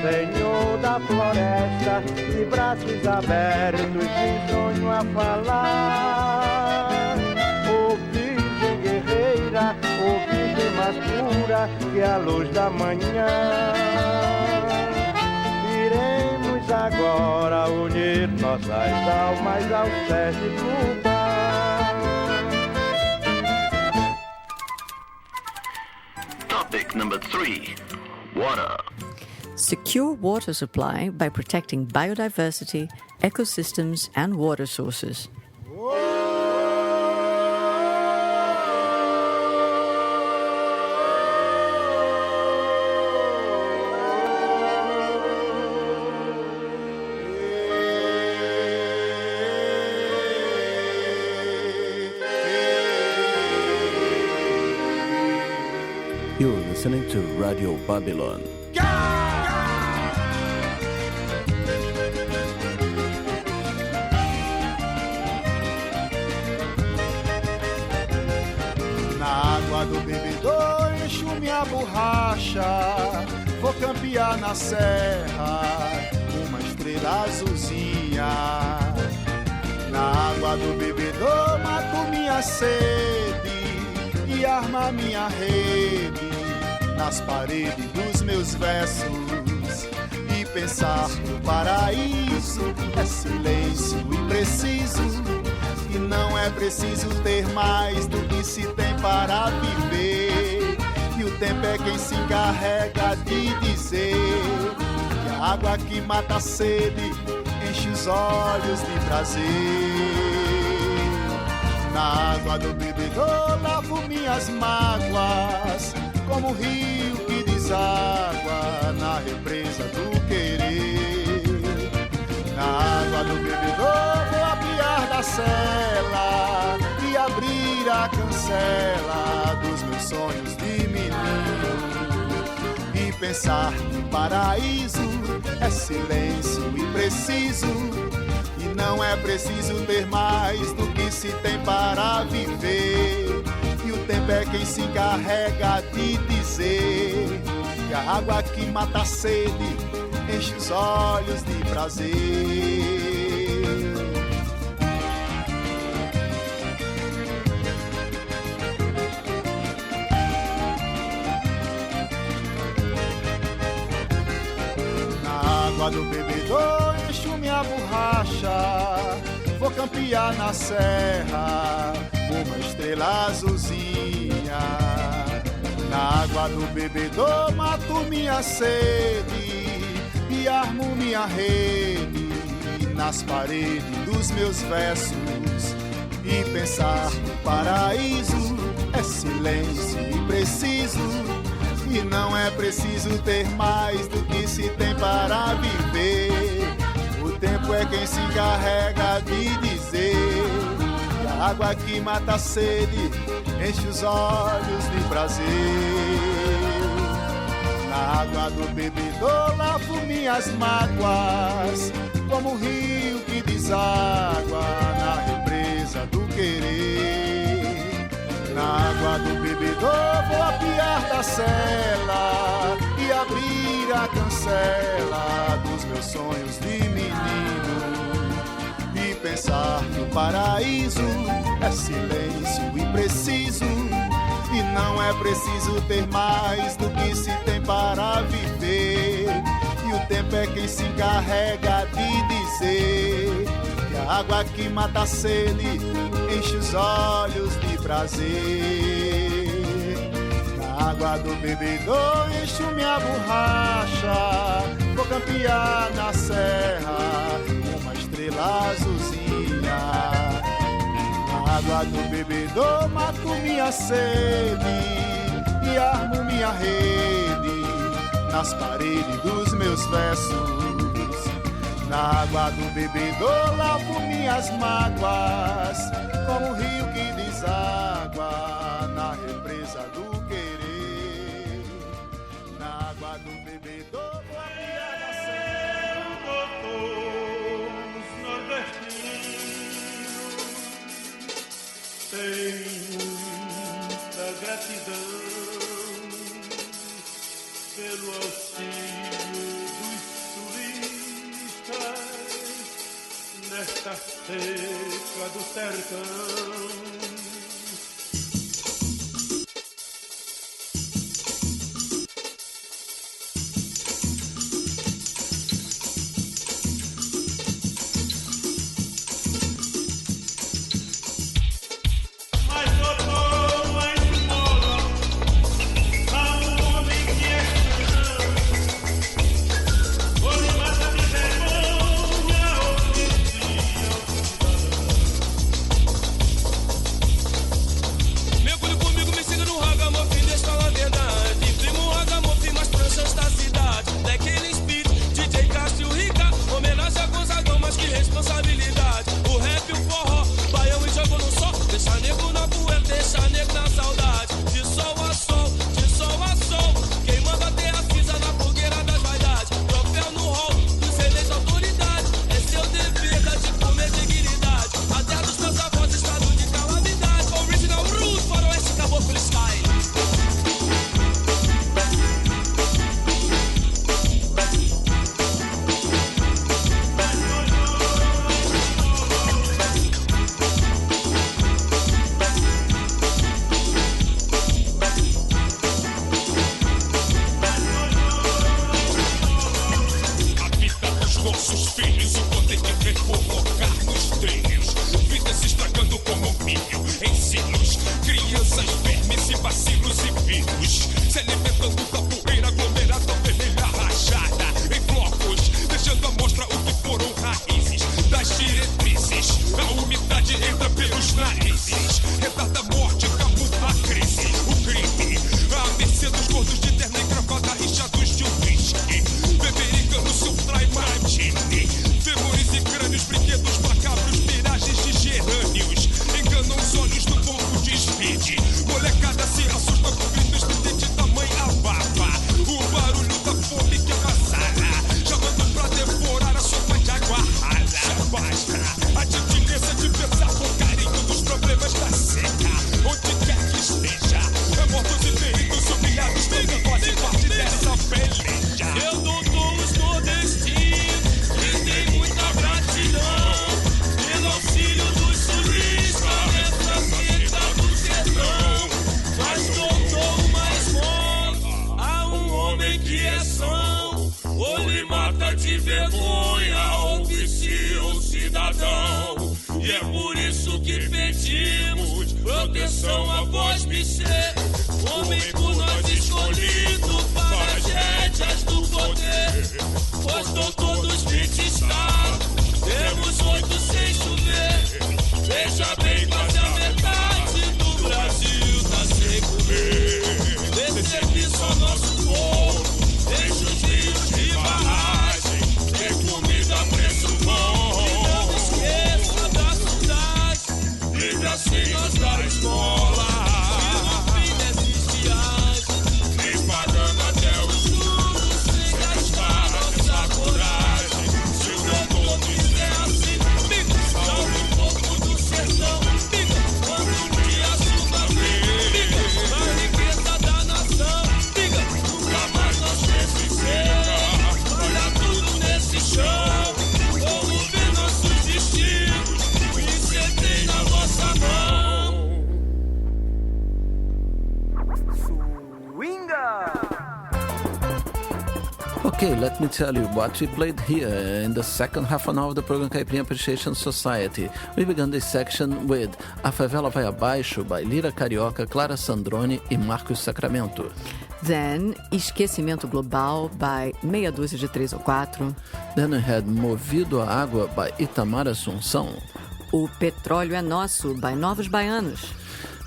Senhor da floresta, de braços abertos, risonho a falar. Ô virgem guerreira, ô virgem mais pura que a luz da manhã, iremos agora unir nossas almas aos pés de Tupã. Topic number 3, water. Secure water supply by protecting biodiversity, ecosystems, and water sources. You're listening to Radio Babylon. Na água do bebedouro encho minha borracha, vou campear na serra, uma estrela azulzinha. água do bebedouro mato minha sede e arma minha rede nas paredes dos meus versos. E pensar no paraíso é silêncio impreciso, e não é preciso ter mais do que se tem para viver. E o tempo é quem se encarrega de dizer que a água que mata a sede enche os olhos de prazer. Na água do bebedouro lavo minhas mágoas, como o rio que deságua na represa do querer. Na água do bebedouro vou apiar da cela e abrir a cancela dos meus sonhos de menino. E pensar no paraíso é silêncio impreciso, e não é preciso ter mais do que se tem para viver. E o tempo é quem se encarrega de dizer que a água que mata a sede enche os olhos de prazer. Na água do bebedouro encho minha borracha, vou campear na serra uma estrela azulzinha. Na água do bebedouro mato minha sede e armo minha rede nas paredes dos meus versos. E pensar no paraíso é silêncio impreciso, e não é preciso ter mais do que se tem para viver. O tempo é quem se encarrega de dizer que a água que mata a sede enche os olhos de prazer. Na água do bebedouro lavo minhas mágoas, como o rio que deságua na represa do querer. Na água do bebedouro vou apiar da cela e abrir a cancela dos meus sonhos de menino. E pensar no paraíso é silêncio impreciso, e não é preciso ter mais do que se tem para viver. E o tempo é quem se encarrega de dizer que a água que mata a sede enche os olhos de prazer. Na água do bebedouro encho minha borracha, vou campear na serra uma estrela azulzinha. Na água do bebedouro mato minha sede e armo minha rede nas paredes dos meus versos. Na água do bebedouro lavo minhas mágoas, como o rio que deságua na represa do querer. Na água do bebedouro vou apiar da cela. Os nordestinos têm muita gratidão pelo auxílio dos turistas nesta seca do sertão. E é por isso que pedimos proteção a vós, Michê, homem por nós escolhido para as rédeas do poder. Pois estão todos 20 estados, temos 8 sem chover. Veja bem, quase a metade do Brasil tá sem comer. Dê serviço ao nosso povo, deixa os rios de barragem, tem comida a preço bom. E não esqueça da cidade, livre assim nós da escola. E no fim desses dias, vem pagando até os juros, sem gastar nossa coragem. Se o doutor quiser assim, fica, salve um pouco do sertão, fica, quando um dia a chuva vem, fica, a riqueza da nação, fica, nunca mais nós precisamos. Olha tudo nesse chão, como ver nossos destinos, e cê tem na vossa mão. Okay, let me tell you what we played here in the second half an hour of the program Caipirinha Appreciation Society. We began this section with A Favela Vai Abaixo by Lira Carioca, Clara Sandrone e Marcos Sacramento. Then, Esquecimento Global by Meia Dúzia de 3 ou 4. Then we had Movido a Água by Itamar Assunção. O Petróleo é Nosso by Novos Baianos.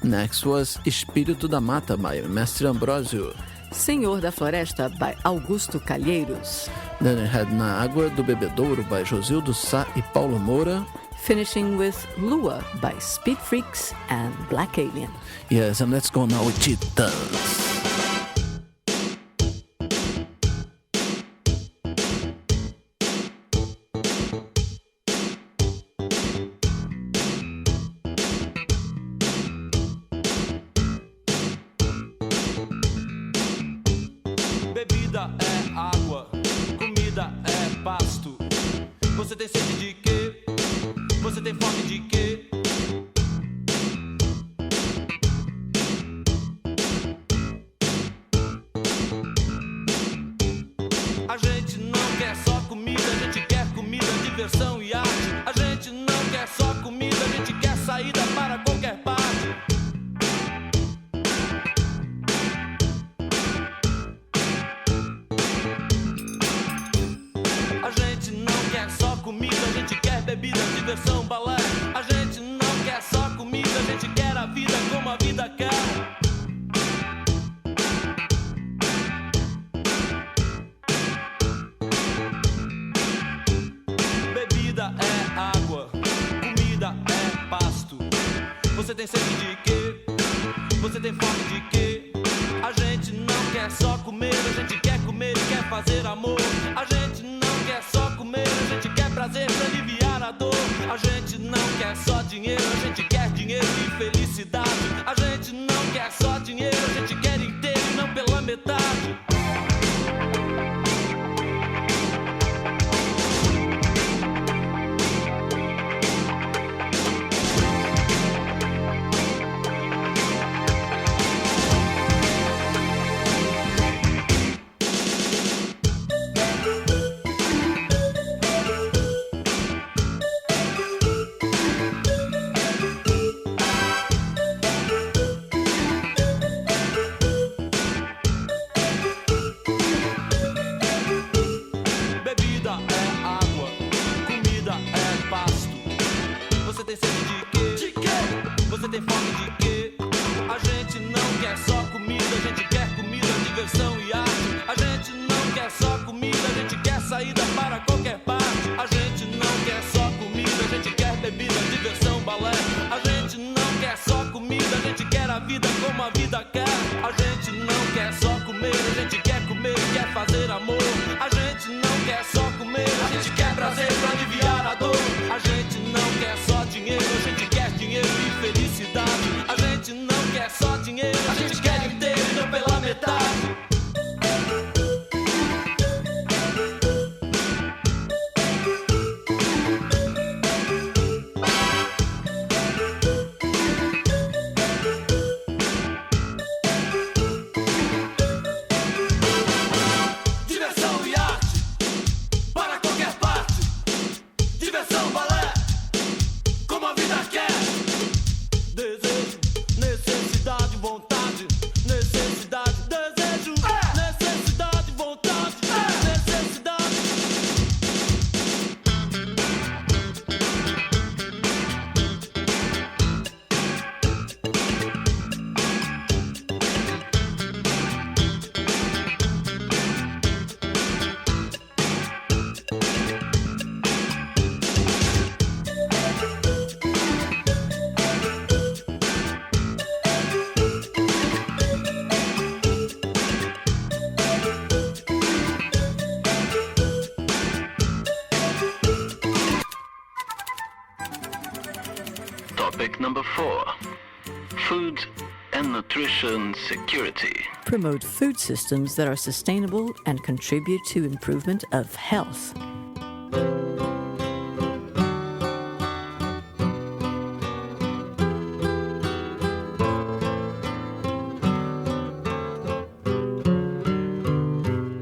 Next was Espírito da Mata by Mestre Ambrósio. Senhor da Floresta by Augusto Calheiros. Then we had Na Água do Bebedouro by Josildo Sá e Paulo Moura. Finishing with Lua by Speed Freaks and Black Alien. Yes, and let's go now with Titãs. Bebida é água, comida é pasto. Você tem sede de quê? Você tem fome de quê? A gente não quer só comida, a gente quer comida, diversão e arte. A gente não quer só comida, a gente quer saída para qualquer parte. A gente não quer só comida, a gente quer bebida, diversão, balé. A gente não quer só comida, a gente quer a vida como a vida quer. Bebida é água, comida é pasto. Você tem sede de quê? Você tem fome de quê? A gente não quer só comer, a gente quer comer e quer fazer amor. A gente não quer só comer, a gente quer prazer pra aliviar a dor. A gente não quer só dinheiro, a gente quer dinheiro e felicidade. A gente não quer só dinheiro, a gente quer inteiro e não pela metade. Bebida é água, comida é pasto. Você tem sede de quê? De quê? Você tem fome de quê? A gente não quer só comida, a gente quer comida, diversão e arte. A gente não quer só comida, a gente quer saída para qualquer parte. A gente não quer só comida, a gente quer bebida, diversão, balé. A gente não quer só comida, a gente quer a vida como a vida quer. A gente não quer só comer, a gente quer comer e quer fazer amor. A gente não quer só comer, a gente quer prazer pra aliviar a dor. A gente não quer só dinheiro, a gente quer dinheiro e felicidade. A gente não quer só dinheiro, a gente quer inteiro e não pela metade. Topic number 4. Food and nutrition security. Promote food systems that are sustainable and contribute to improvement of health.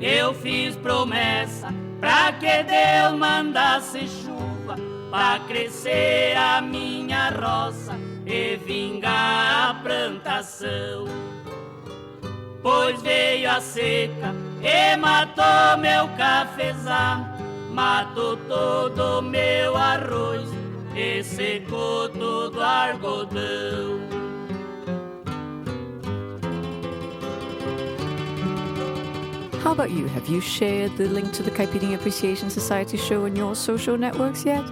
Eu fiz promessa pra que Deus mandasse chuva pra crescer a minha roça e vingar a plantação. Pois veio a seca e matou meu cafezal, matou todo meu arroz e secou todo o algodão. How about you? Have you shared the link to the Caipirinha Appreciation Society show on your social networks yet?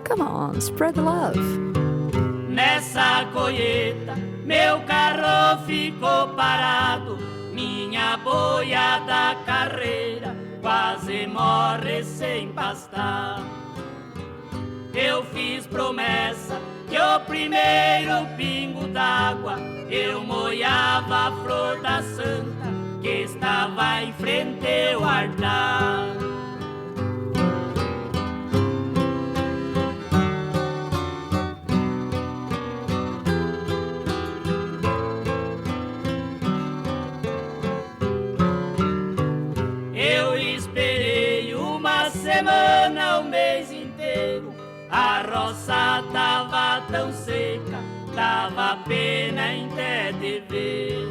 Come on, spread the love. Nessa colheita, meu carro ficou parado, minha boiada carreira quase morre sem pastar. Eu fiz promessa que o primeiro pingo d'água eu molhava a flor da santa que estava em frente ao altar. Eu esperei uma semana, o mês inteiro, a roça tava tão seca, dava pena em até de ver.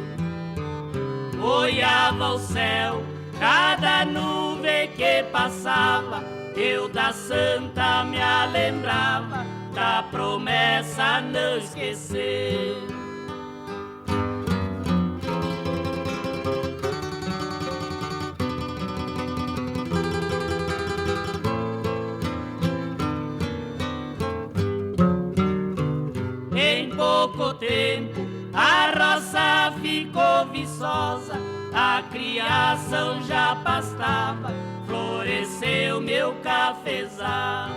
Olhava o céu, cada nuvem que passava, eu da santa me lembrava, da promessa não esquecer. Em pouco tempo a roça ficou viçosa, a criação já pastava, floresceu meu cafezal.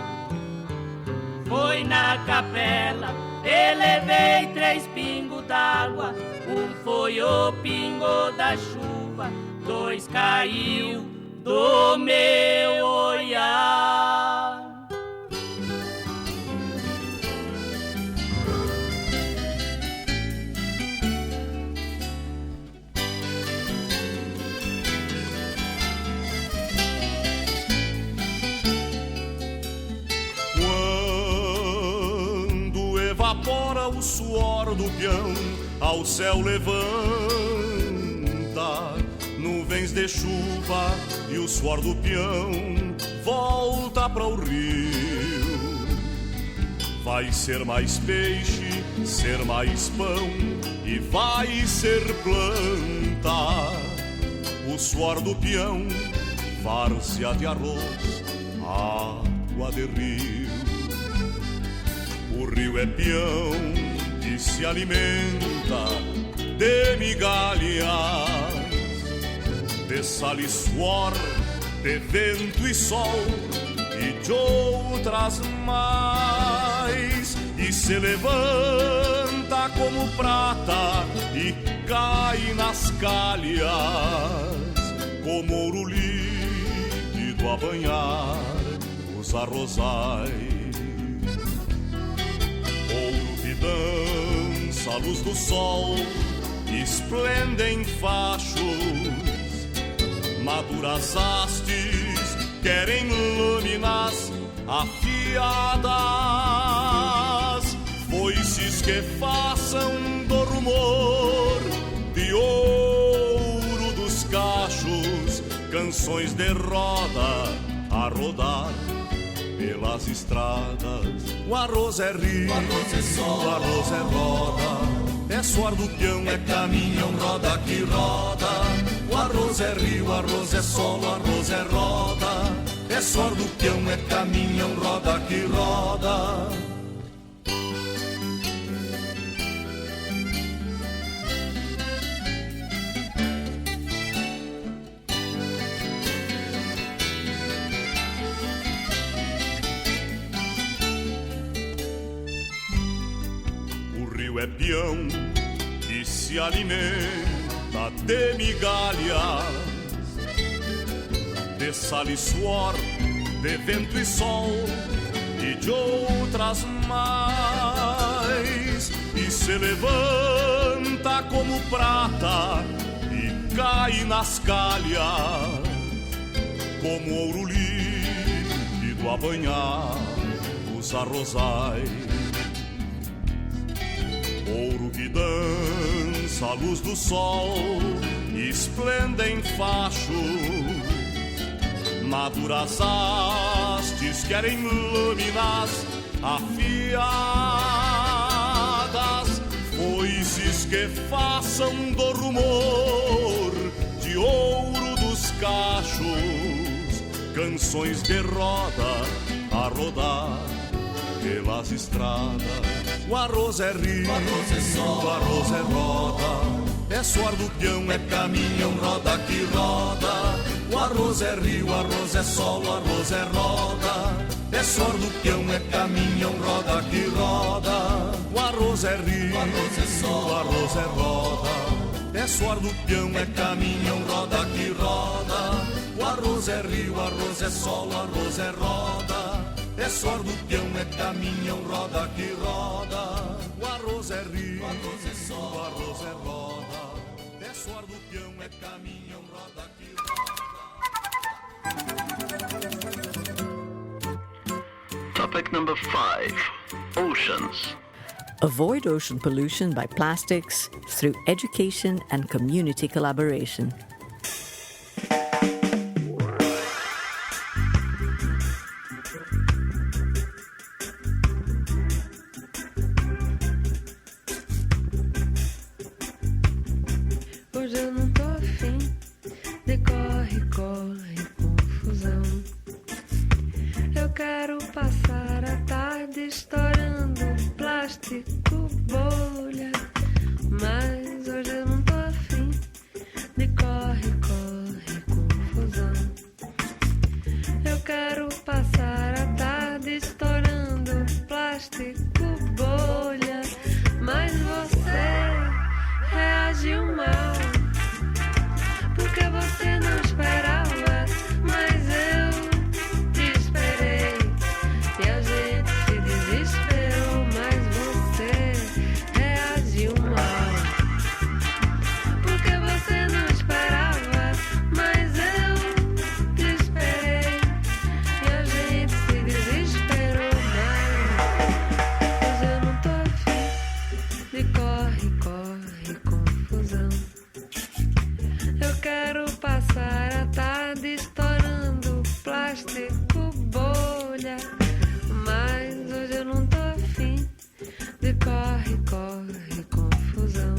Foi na capela, elevei 3 pingos d'água, um foi o pingo da chuva, 2 caiu do meu olhar. Evapora o suor do peão, ao céu levanta nuvens de chuva e o suor do peão volta para o rio. Vai ser mais peixe, ser mais pão e vai ser planta. O suor do peão, várzea de arroz, água de rio. O rio é peão que se alimenta de migalhas, de sal e suor, de vento e sol e de outras mais. E se levanta como prata e cai nas calhas, como ouro líquido a banhar os arrozais. Dança a luz do sol, esplendem fachos, maduras hastes, querem lâminas afiadas, foices que façam do rumor de ouro dos cachos, canções de roda a rodar pelas estradas. O arroz é rio, o arroz é sol, o arroz é roda, é suor do peão, é caminhão, roda que roda. O arroz é rio, o arroz é sol, o arroz é roda, é suor do peão, é caminhão, roda que roda. rio é peão que se alimenta de migalhas, de sal e suor, de vento e sol e de outras mais, e se levanta como prata e cai nas calhas como ouro líquido a banhar os arrozais. Ouro que dança à luz do sol, esplende em fachos, maduras hastes querem lâminas afiadas, foices que façam do rumor de ouro dos cachos, canções de roda a rodar pelas estradas. O arroz é rio, o arroz é sol, o arroz é roda, é suor do peão, é caminhão, roda que roda. O arroz é rio, o arroz é sol, o arroz é roda, é suor do peão, é caminhão, roda que roda. O arroz é rio, o arroz é sol, o arroz é roda, é suor do peão, é caminhão, roda que roda. O arroz é rio, o arroz é sol, o arroz é roda, é suor do peão, é caminhão, roda que roda. O arroz é rio, o arroz é sol, o arroz é roda, é suor do peão, é caminhão, roda que roda. Topic number 5. Oceans. Avoid ocean pollution by plastics through education and community collaboration. Hoje eu não tô afim de corre, corre, confusão. Eu quero passar a tarde estourando plástico, bolha. Mas hoje eu não tô afim de corre, corre, confusão. Eu quero passar a tarde estourando plástico, bolha. Mas você reagiu mal, porque você não esperava, mas eu te esperei. E a gente se desesperou, mas você reagiu mal, porque você não esperava, mas eu te esperei. E a gente se desesperou, mas hoje eu não tô afim de corre, corre, confusão. Eu quero passar a tarde estourando plástico, bolha. Mas hoje eu não tô afim de corre, corre, confusão.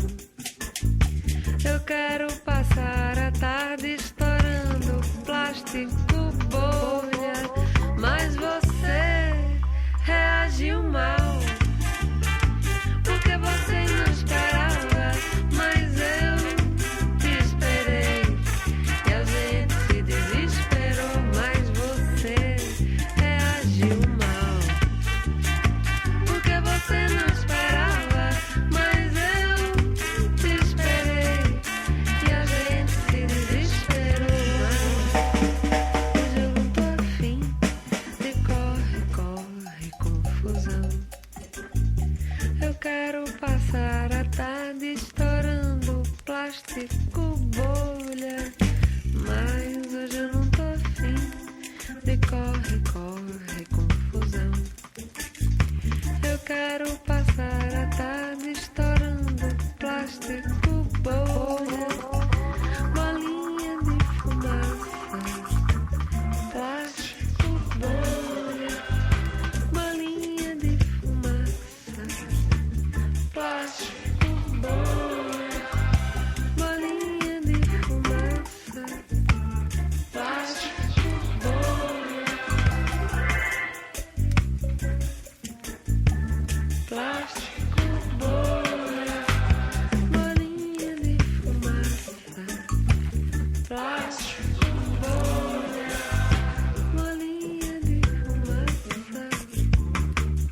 Eu quero passar a tarde estourando plástico, bolha. Mas você reagiu mal, porque você não esperava, mas eu te esperei. E a gente se desesperou, mas você reagiu mal, porque você não esperava, mas eu te esperei. E a gente se desesperou, mas hoje eu não tô afim de corre, corre, confusão. Eu quero passar a tarde estourando plástico, bolha. Mas hoje eu não tô afim de corre, corre, confusão. Eu quero passar a tarde estourando plástico, bolha. Bolinha de fumaça, plástico, bolha. Bolinha de fumaça, plástico, bolha. Bolinha de fumaça, plástico, bolha. Plástico, bolha. Bolinha de fumaça, plástico, bolha. Bolinha de fumaça,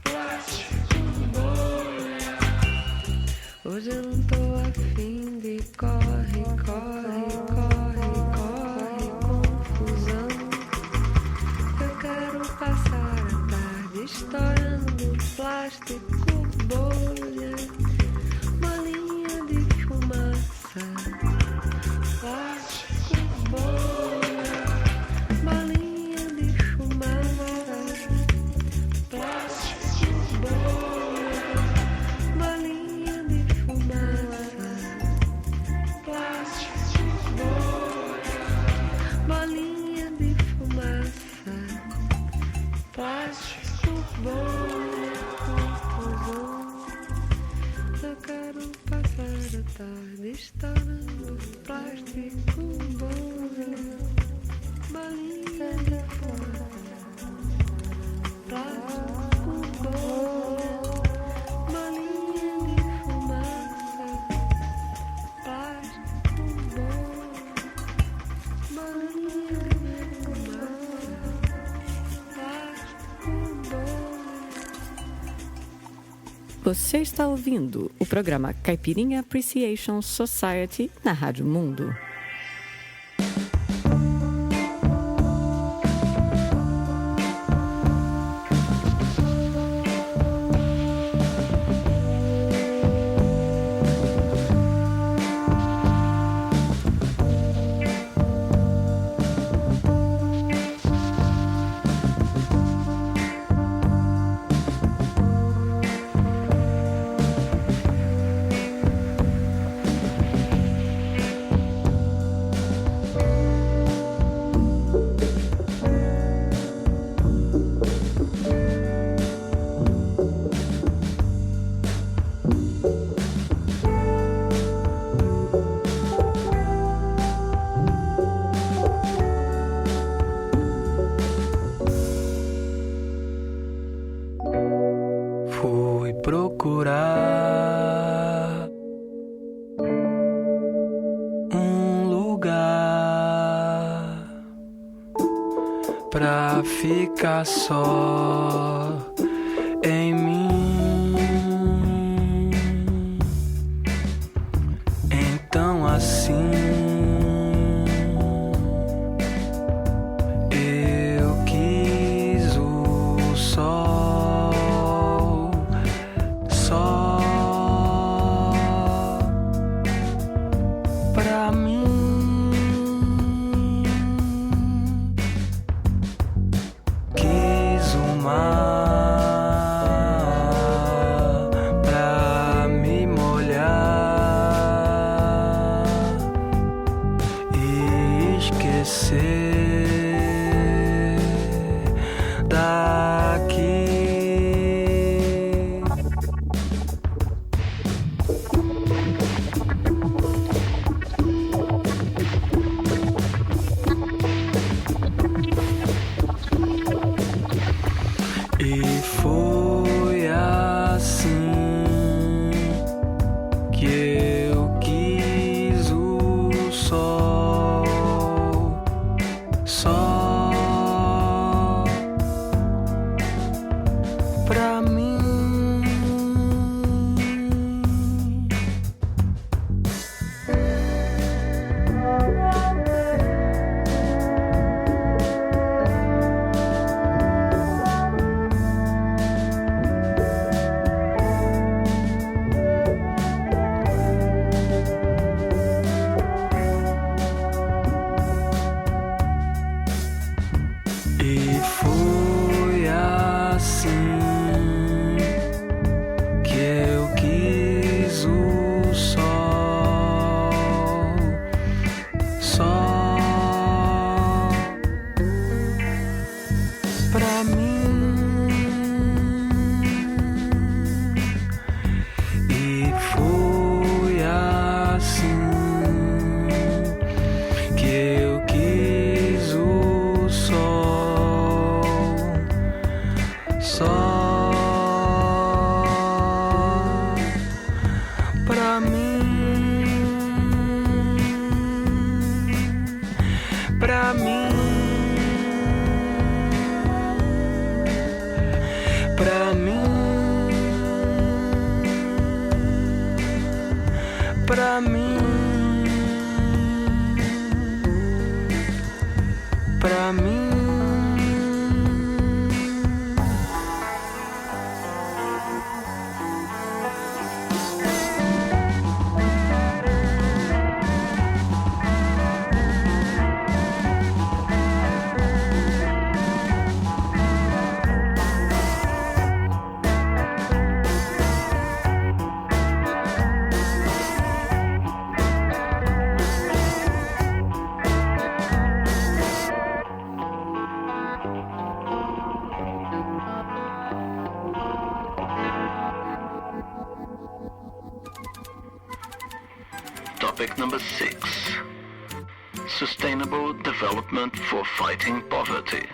plástico, bolha. plástico, bolha, bolinha de fumaça. Plástico, bolha, bolinha de fumaça. Plástico, bolha, bolinha de fumaça. Plástico, bolha, bolinha de fumaça. Plástico, bolha, confusão. Eu quero passar a tarde estourando plástico, bolha, bolinha de fumaça. Plástico, bolha, bolinha de fumaça. Plástico, bolha, bolinha de fumaça. Plástico, bolha. Você está ouvindo o programa Caipirinha Appreciation Society na Rádio Mundo. Fui procurar um lugar pra ficar só em mim. Então assim eu quis o sol, só pra mim. Quis o mar pra me molhar e esquecer daqui. E foi assim que eu quis o sol, só pra mim. E foi assim que eu quis o sol, só pra mim. E foi assim que eu quis o sol, só pra mim, pra mim, pra mim, pra mim, pra mim. Topic number 6. Sustainable development for fighting poverty.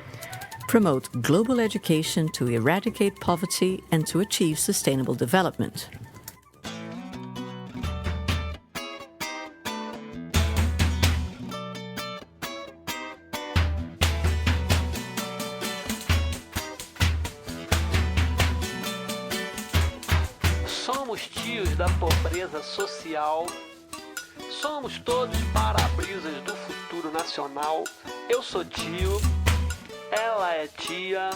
Promote global education to eradicate poverty and to achieve sustainable development. Somos tios da pobreza social. Somos todos para-brisas do futuro nacional. Eu sou tio, ela é tia.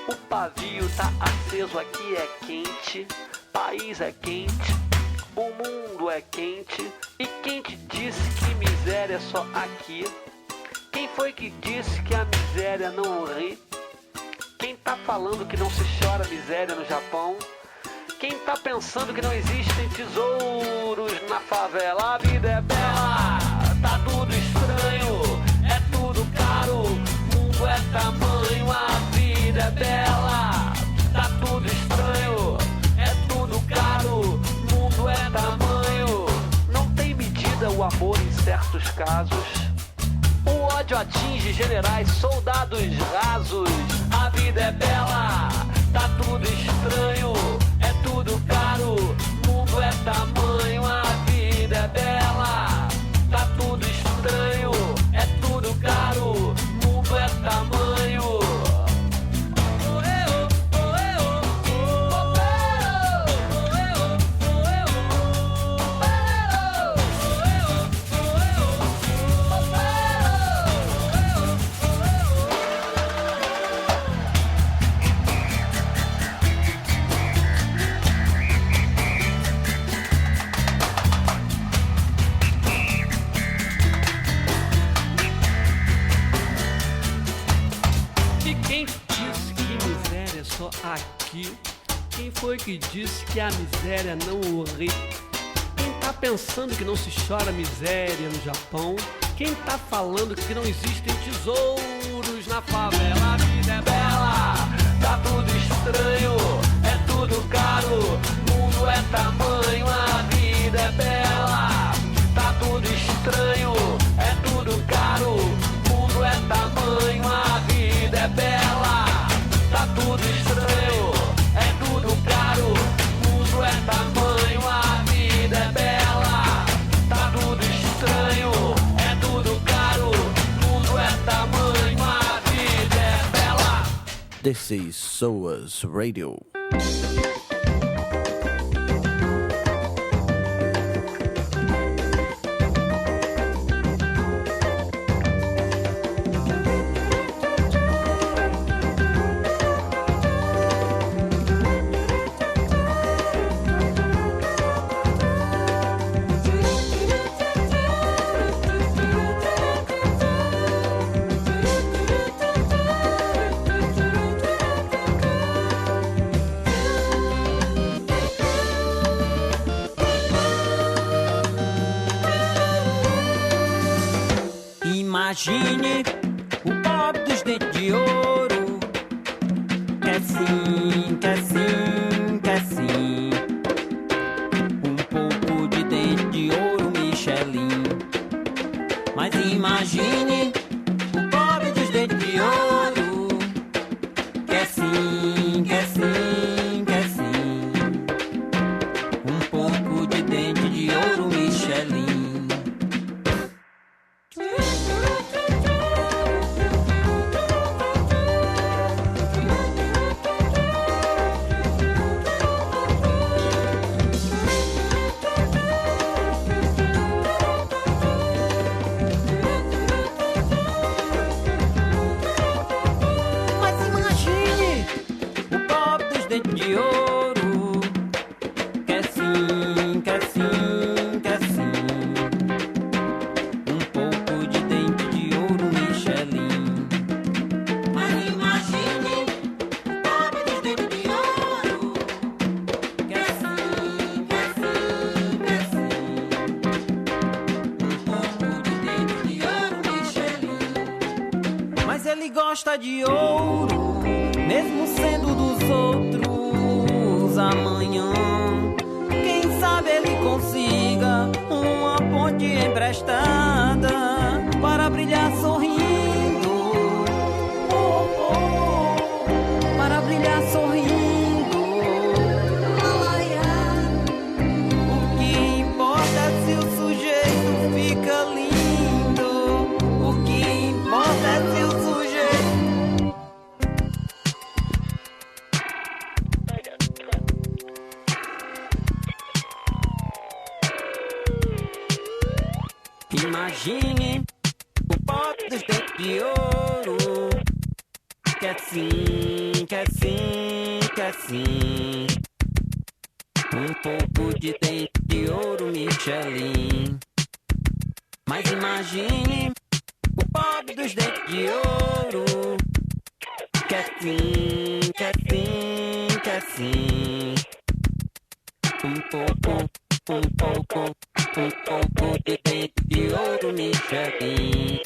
O pavio tá aceso, aqui é quente. País é quente, o mundo é quente. E quem te disse que miséria é só aqui? Quem foi que disse que a miséria não ri? Quem tá falando que não se chora miséria no Japão? Quem tá pensando que não existem tesouros na favela? A vida é bela, tá tudo estranho, é tudo caro, o mundo é tamanho. A vida é bela, tá tudo estranho, é tudo caro, o mundo é tamanho. Não tem medida o amor em certos casos. O ódio atinge generais, soldados rasos. A vida é bela, tá tudo estranho, é tudo caro, o mundo é tamanho. A vida é bela, tá tudo estranho, é tudo caro, o mundo é tamanho. Aqui. Quem foi que disse que a miséria não ri? Quem tá pensando que não se chora miséria no Japão? Quem tá falando que não existem tesouros na favela? A vida é bela, tá tudo estranho, é tudo caro, o mundo é tamanho. A vida é bela, tá tudo estranho, é tudo caro, o mundo é tamanho. A vida é bela, tá tudo estranho, é tudo caro, o mundo é tamanho. A vida é bela, tá tudo estranho, é tudo caro, o mundo é tamanho. A vida é bela. This is SOAS Radio. Imagine o pobre dos dentes de ouro. Quer sim, quer sim, quer sim. Um pouco de dente de ouro, Michelin. Mas imagine o pobre dos dentes de ouro. Quer sim, quer sim, quer sim. Um pouco de dente de ouro, Michelin. De ouro, quer sim, quer sim, quer sim. Um pouco de dente de ouro, Michelin. Mas imagine o pobre dos dentes de ouro. Quer sim, quer sim, quer sim. Um pouco de dente de ouro, Michelin. Mas ele gosta de ouro, mesmo sendo dos outros. Amanhã, quem sabe ele consiga uma ponte imagine o pobre dos dentes de ouro. Quer sim, quer sim, quer sim. Um pouco de dente de ouro, Michelin. Mas imagine o pobre dos dentes de ouro. Quer sim, quer sim, quer sim. Um pouco de dente de ouro, Michelin.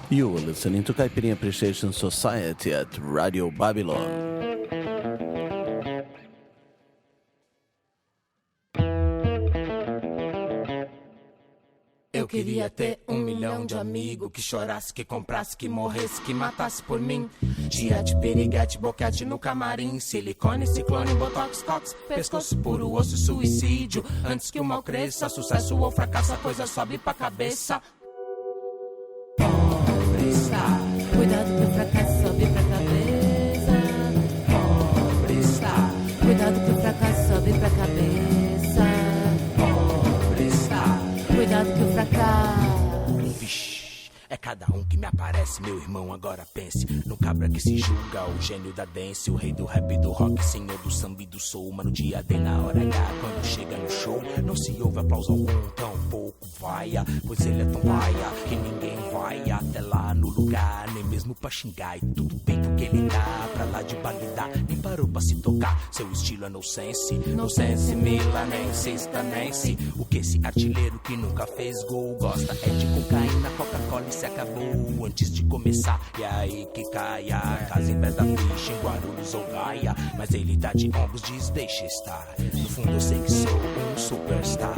You were listening to Caipirinha Appreciation Society at Radio Babylon. Eu queria ter 1 milhão de amigos, que chorasse, que comprasse, que morresse, que matasse por mim. Dia de piriguete, boquete no camarim, silicone, ciclone, botox, cox, pescoço puro, osso, suicídio. Antes que o mal cresça, sucesso ou fracasso, a coisa sobe pra cabeça. Pobre está, cuidado que o fracasso sobe pra cabeça. Pobre está, cuidado que o fracasso sobe pra cabeça. Pobre está, cuidado que o fracasso. Vixe, é cada um que me aparece, meu irmão, agora pense. No cabra que se julga, o gênio da dance, o rei do rap e do rock, senhor do samba e do soul. Mas no dia D, na hora H, quando chega no show, não se ouve aplauso algum, tão pouco vaia, pois ele é tão vaia que ninguém vai até lá no lugar, nem mesmo pra xingar. E tudo bem que o que ele dá pra lá de Bagdá, nem parou pra se tocar. Seu estilo é no sense, milanense, estanense. O que esse artilheiro que nunca fez gol gosta é de cocaína, Coca-Cola e se acabou antes de começar. E aí que cai a casa em pé da ficha, em Guarulhos ou Gaia. Mas ele tá de ombros, diz deixa estar. No fundo eu sei que sou um superstar.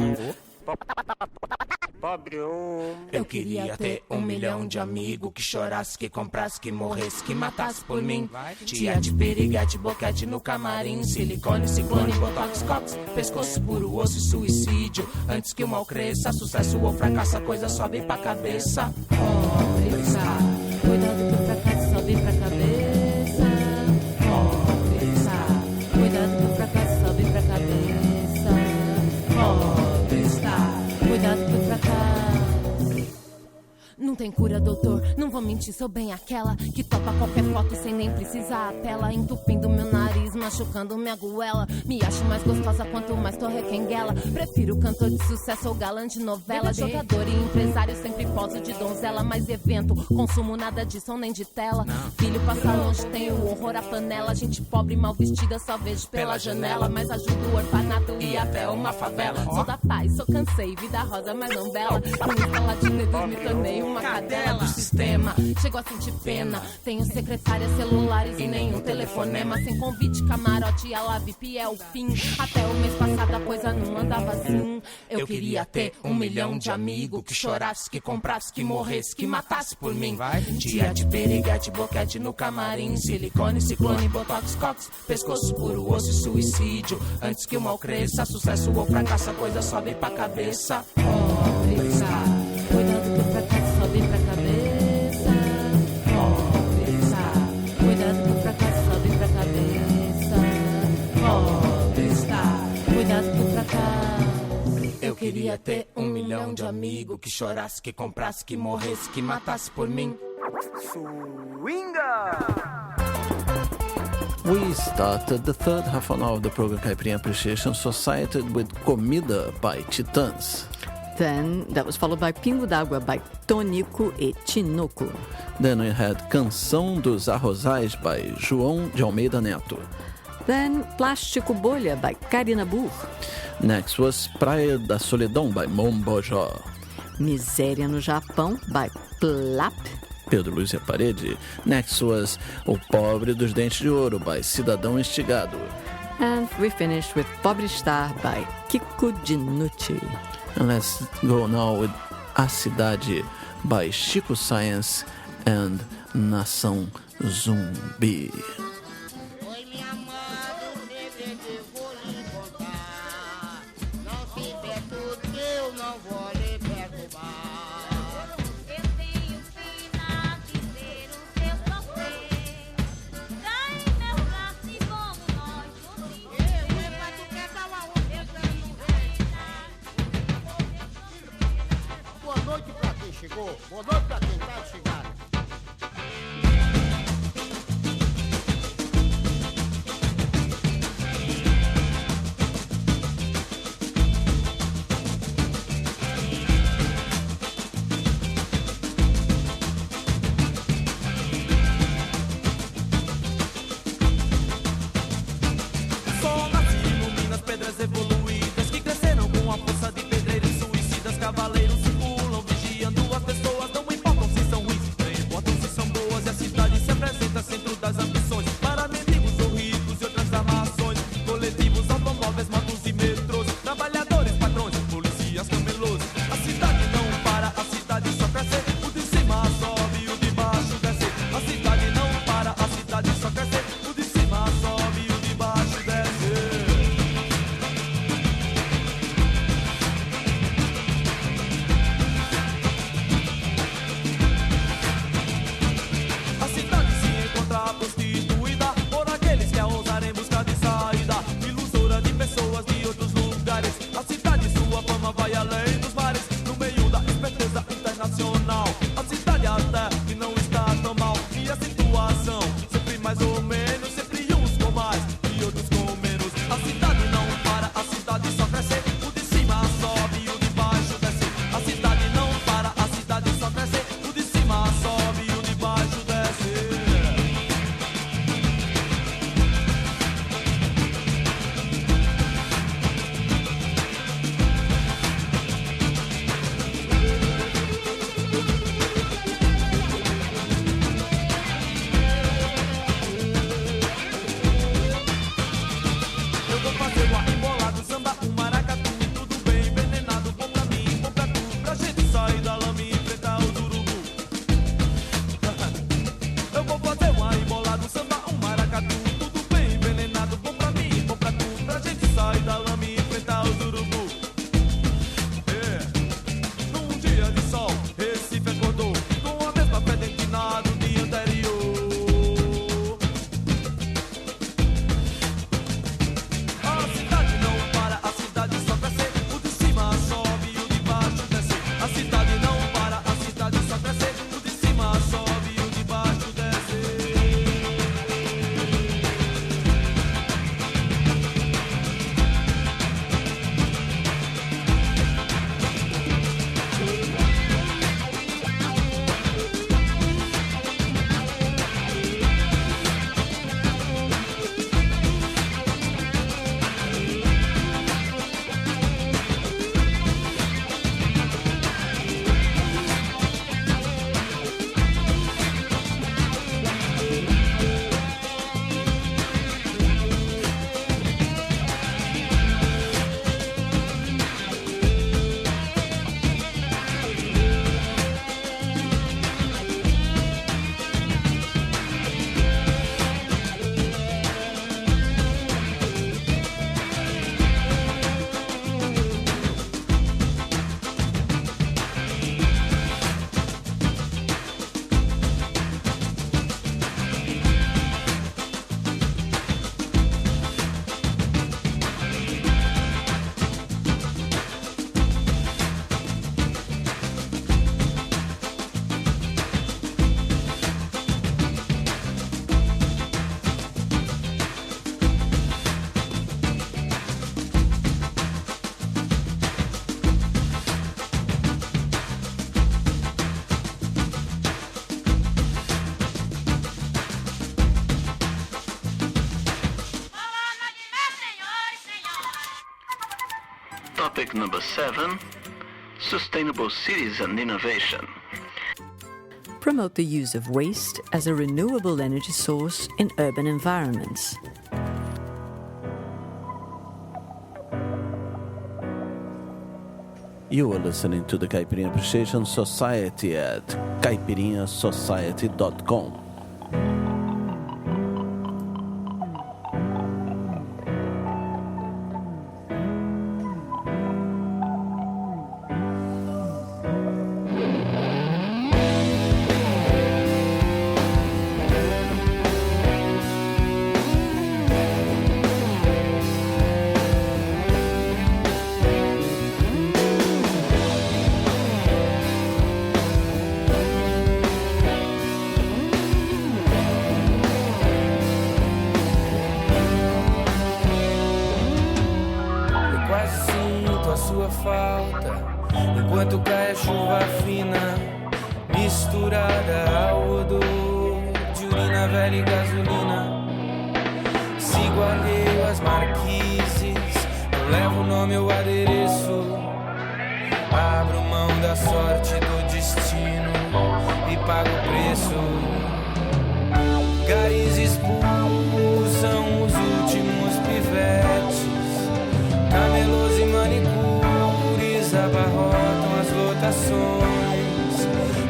Eu queria ter 1 milhão de amigos, que chorasse, que comprasse, que morresse, que matasse por mim. Dia de piriguete, boquete no camarim, silicone, ciclone, botox, cox, pescoço puro, osso e suicídio. Antes que o mal cresça, sucesso ou fracasso, a coisa sobe pra cabeça. Pobre está, cuidado que o fracasso sobe pra cabeça. Pobre está, cuidado que o fracasso sobe pra cabeça. Pobre está, cuidado que o fracasso. Não tem cura, doutor, não vou mentir. Gente, sou bem aquela que topa qualquer foto sem nem precisar a tela. Entupindo meu nariz, machucando minha goela. Me acho mais gostosa quanto mais tô requenguela. Prefiro cantor de sucesso ou galã de novela. Jogador e empresário, sempre poso de donzela. Mais evento, consumo nada de som nem de tela. Filho passa longe, tenho horror à panela. Gente pobre, mal vestida, só vejo pela janela. Mas ajudo o orfanato e até uma favela. Sou da paz, sou cansei, vida rosa, mas não bela. Com escala de dedos me tornei uma cadela do sistema. Chego a sentir pena. Tenho secretárias, celulares e nenhum telefonema. Sem convite, camarote, a la VIP é o fim. Até o mês passado a coisa não andava assim. Eu queria ter 1 milhão de amigos. Que chorasse, que comprasse, que morresse, que matasse por mim. Dia de periguete, boquete no camarim. Silicone, ciclone, botox, cox. Pescoço puro, osso e suicídio. Antes que o mal cresça, sucesso ou fracasso, a coisa sobe pra cabeça. Cuidado que o fracasso sobe pra cabeça. Cuidado que o fracasso sobe pra cabeça. Cuidado que o fracasso. Eu queria ter 1 milhão de amigos. Que chorasse, que comprasse, que morresse, que matasse por mim. We started the third half an hour of the program Caipirinha Appreciation Society with Comida by Titãs. Then that was followed by Pingo d'Água by Tonico e Tinoco. Then we had Canção dos Arrozais by João de Almeida Neto. Then Plástico Bolha by Karina Burr. Next was Praia da Solidão by Mombojó. Miséria no Japão by Plap. Pedro Luiz e a Parede. Next was O Pobre dos Dentes de Ouro by Cidadão Estigado. And we finished with Pobre Star by Kiko Dinucci. And let's go now with A Cidade by Chico Science and Nação Zumbi. Boa noite pra quem tá chegando. Sol nasce e ilumina as pedras evoluídas que cresceram com a força de pedreiros suicidas. Cavaleiros circulam, vigiando as pessoas. Não importam se são ruins, nem importam se são boas. E a cidade se apresenta centro das ambições para mendigos ou ricos e outras amarrações. Coletivos, automóveis, motos e metrôs. Trabalhadores, patrões, polícias, camelôs. A cidade não para, a cidade só cresce. O de cima sobe e o de baixo desce. A cidade não para, a cidade só cresce. O de cima sobe e o de baixo desce. A cidade se encontra prostituída por aqueles que a ousar em busca de saída, ilusora de pessoas de outros lugares. A cidade, sua fama vai além dos mares, no meio da esperteza internacional. A cidade até que não está tão mal, e a situação sempre mais ou menos, sempre uns com mais e outros com menos. A cidade não para, a cidade só cresce. O de cima sobe e o de baixo desce. A cidade não para, a cidade só cresce. O de cima sobe e o de baixo desce. Topic number 7, Sustainable Cities and Innovation. Promote the use of waste as a renewable energy source in urban environments. You are listening to the Caipirinha Appreciation Society at caipirinhasociety.com. Enquanto cai a chuva fina, misturada ao odor de urina velha e gasolina. Sigo alheio às marquises, eu levo o nome ou adereço. Abro mão da sorte do destino e pago o preço. Garis expulsam os últimos pivetes, camelos e manicures abarrotam as lotações.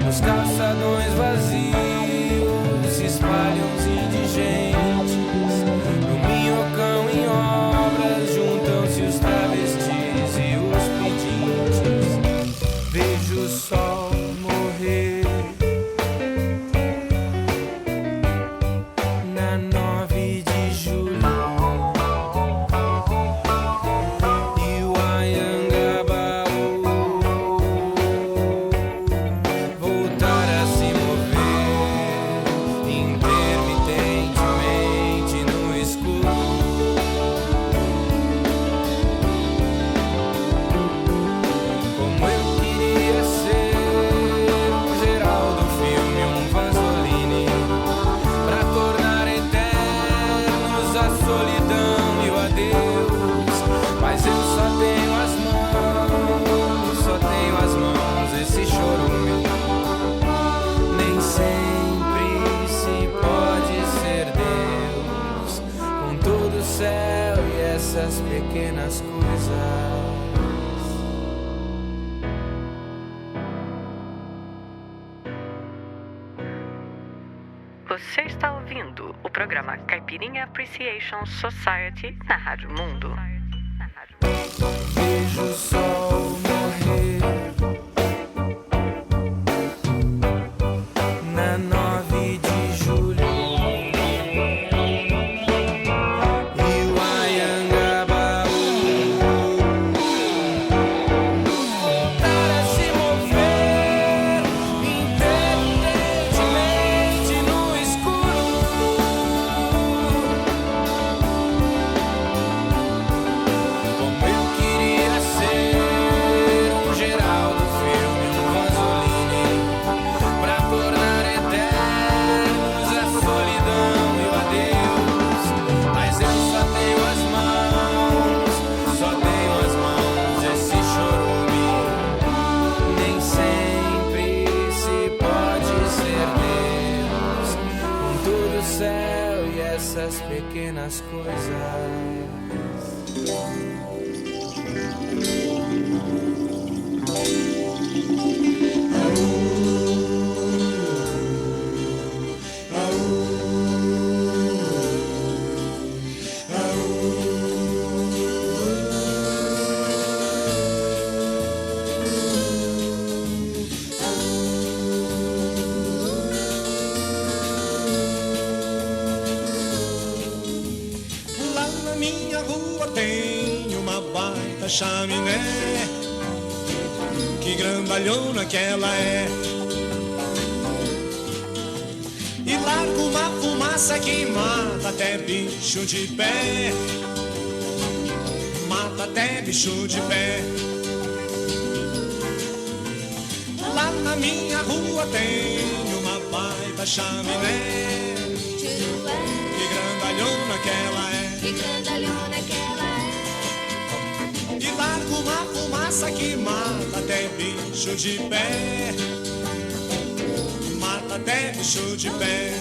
Nos calçadões vazios se espalham os indigentes. No minhocão em obras juntam-se os travestis e os pedintes. Vejo o sol morrer na 9 de julho. Essas pequenas coisas. Você está ouvindo o programa Caipirinha Appreciation Society na Rádio Mundo. Vejo o sol morrer na 9 de julho. Essas pequenas coisas. Chaminé, que grandalhona que ela é. E larga uma fumaça que mata até bicho de pé. Mata até bicho de pé. Lá na minha rua tem uma baita chaminé. Que grandalhona que ela é. Que grandalhona que ela é. E lá largo uma fumaça que mata até bicho de pé. Mata até bicho de pé.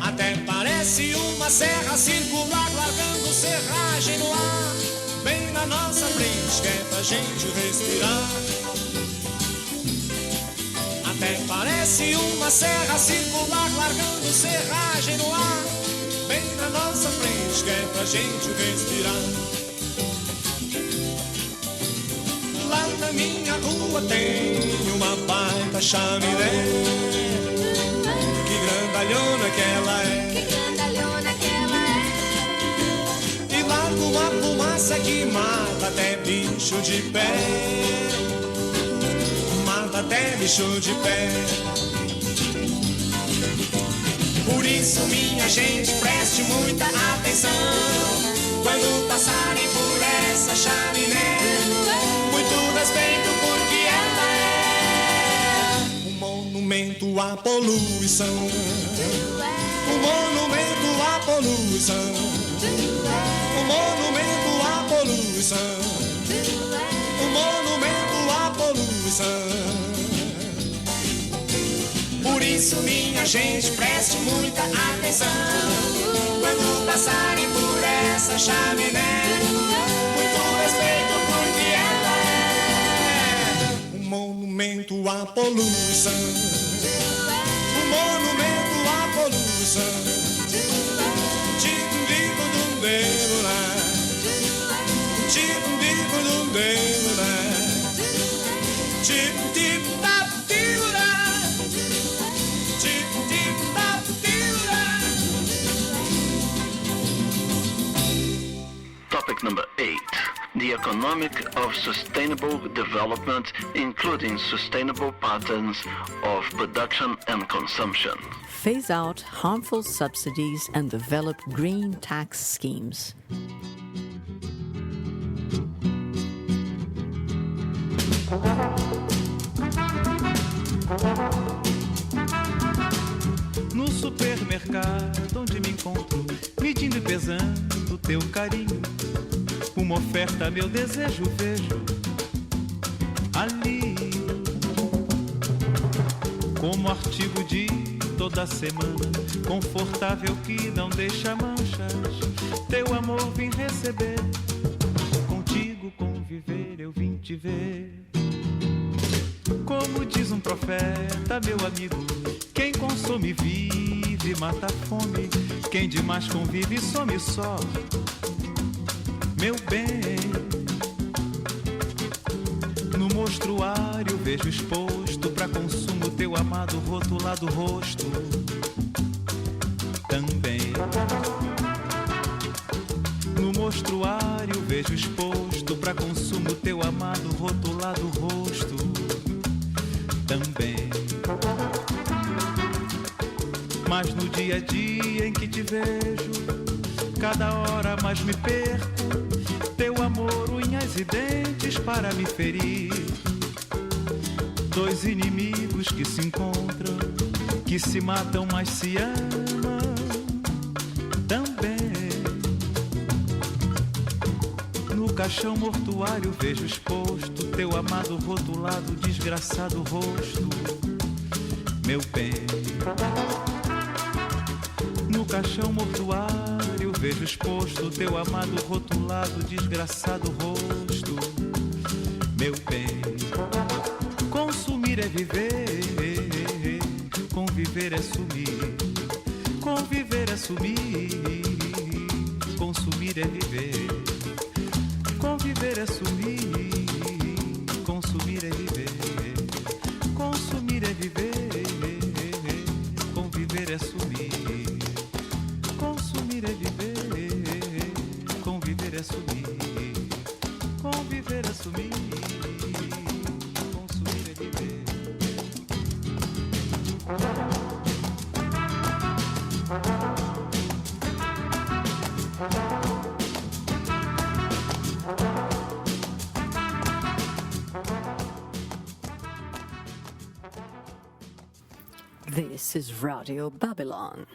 Até parece uma serra circular, largando serragem no ar, bem na nossa frente, que é pra gente respirar. Até parece uma serra circular, largando serragem no ar, bem na nossa frente, que é pra gente respirar. Lá na minha rua tem uma baita chaminé. Que grandalhona que ela é. Que grandalhona que ela é. E larga uma fumaça que mata até bicho de pé. Mata até bicho de pé. Por isso, minha gente, preste muita atenção quando passarem por essa chaminé. Muito respeito, porque ela é um monumento à poluição. Um monumento à poluição. Um monumento à poluição. Um monumento à poluição. Por isso, minha gente, preste muita atenção quando passarem por essa chaminé. Muito respeito, porque ela é um monumento à poluição. Um monumento à poluição. Topic number 8. The economic of sustainable development, including sustainable patterns of production and consumption. Phase out harmful subsidies and develop green tax schemes. No supermercado onde me encontro, medindo e pesando teu carinho, uma oferta, meu desejo, vejo ali como artigo de toda semana, confortável que não deixa manchas. Teu amor vim receber, contigo conviver, eu vim te ver. Como diz um profeta, meu amigo, quem consome vive, mata a fome. Quem demais convive some só. Meu bem, no mostruário vejo exposto pra consumo teu amado rotulado rosto. Também no mostruário vejo exposto pra consumo teu amado rotulado rosto. Também. Mas no dia a dia em que te vejo, cada hora mais me perco. Teu amor, unhas e dentes para me ferir. Dois inimigos que se encontram, que se matam, mas se amam também. No caixão mortuário vejo exposto teu amado rotulado, desgraçado rosto. Meu bem, no caixão mortuário vejo exposto teu amado rotulado, desgraçado rosto. Meu bem, consumir é viver, conviver é sumir. Conviver é sumir, consumir é viver. Conviver é sumir, consumir é viver. Consumir é viver, conviver é sumir. Consumir é viver, conviver é sumir. Conviver é sumir, consumir é viver. This is Radio Babylon.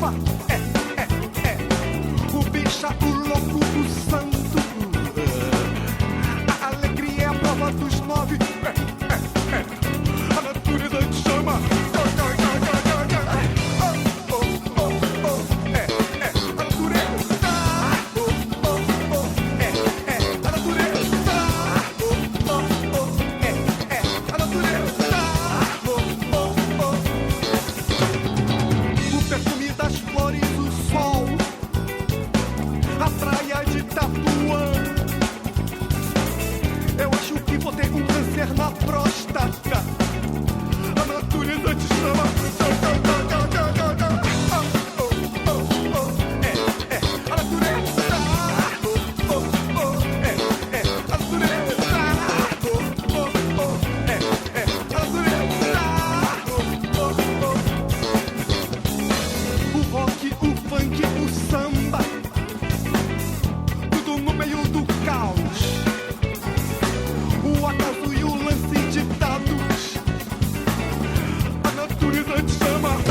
chama. O bicha, o louco, o santo. A alegria é a prova dos 9. A natureza te chama. Na próstata, a natureza te chama. A natureza. A natureza. O rock, o funk, o samba, tudo no meio do caos. O acaso e o lance de dados. A natureza te chama. A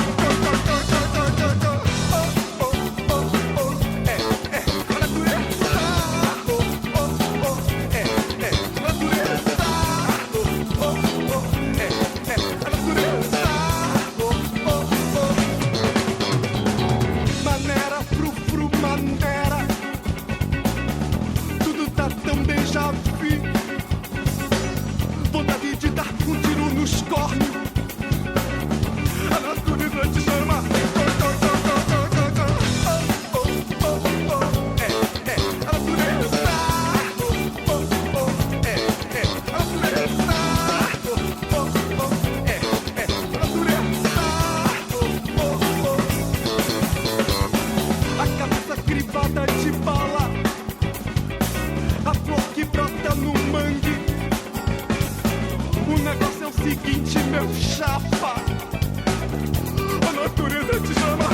natureza. A natureza. Maneira, frufru, maneira. Tudo tá tão déjà vu. Vontade de dar um tiro nos cornos. A natureza te chama. A natureza. A cabeça crivada de bala. A flor que brota no mangue. O negócio é o seguinte, meu chapa. A natureza te chama.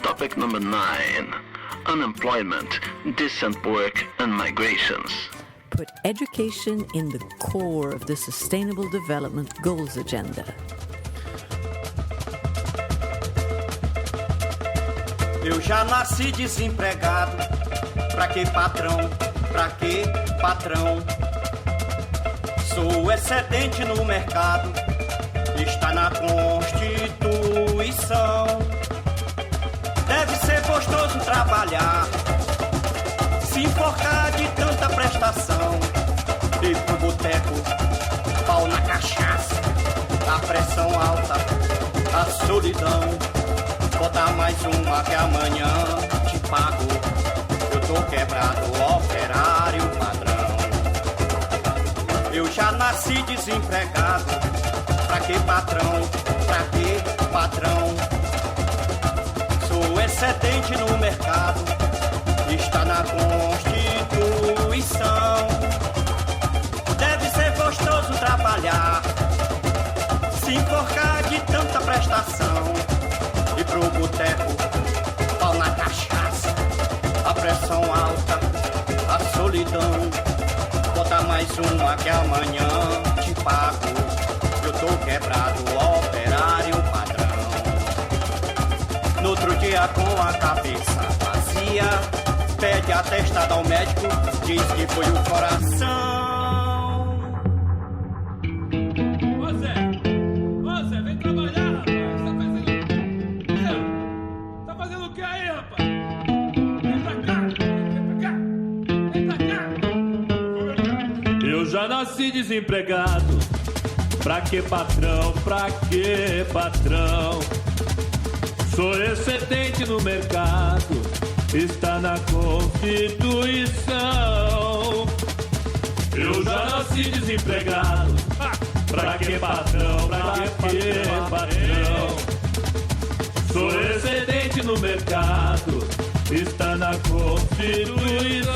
Topic number 9. Unemployment, decent work and migrations. Put education in the core of the Sustainable Development Goals agenda. Eu já nasci desempregado. Pra que patrão? Pra que patrão? Sou excedente no mercado. Está na Constituição. Deve ser gostoso trabalhar, se enforcar de tanta prestação. Ir pro boteco, pau na cachaça, a pressão alta, a solidão. Bota mais uma que amanhã te pago. Eu tô quebrado, operário padrão. nasci desempregado. Pra que patrão? Pra que patrão? Sou excedente no mercado. Está na Constituição. Deve ser gostoso trabalhar, se enforcar de tanta prestação. E pro boteco, pau na cachaça, a pressão alta, a solidão. Bota mais uma que amanhã te pago. Eu tô quebrado, operário padrão. No outro dia com a cabeça vazia, pede atestado ao médico, diz que foi o coração. Ô Zé, vem trabalhar, rapaz. Tá fazendo o que aí, rapaz? Vem pra cá, vem pra cá. Eu já nasci desempregado. Pra que patrão, pra que patrão? Sou excedente no mercado, está na Constituição. Eu já nasci desempregado. Pra que patrão, pra que patrão? Sou excedente no mercado, está na Constituição.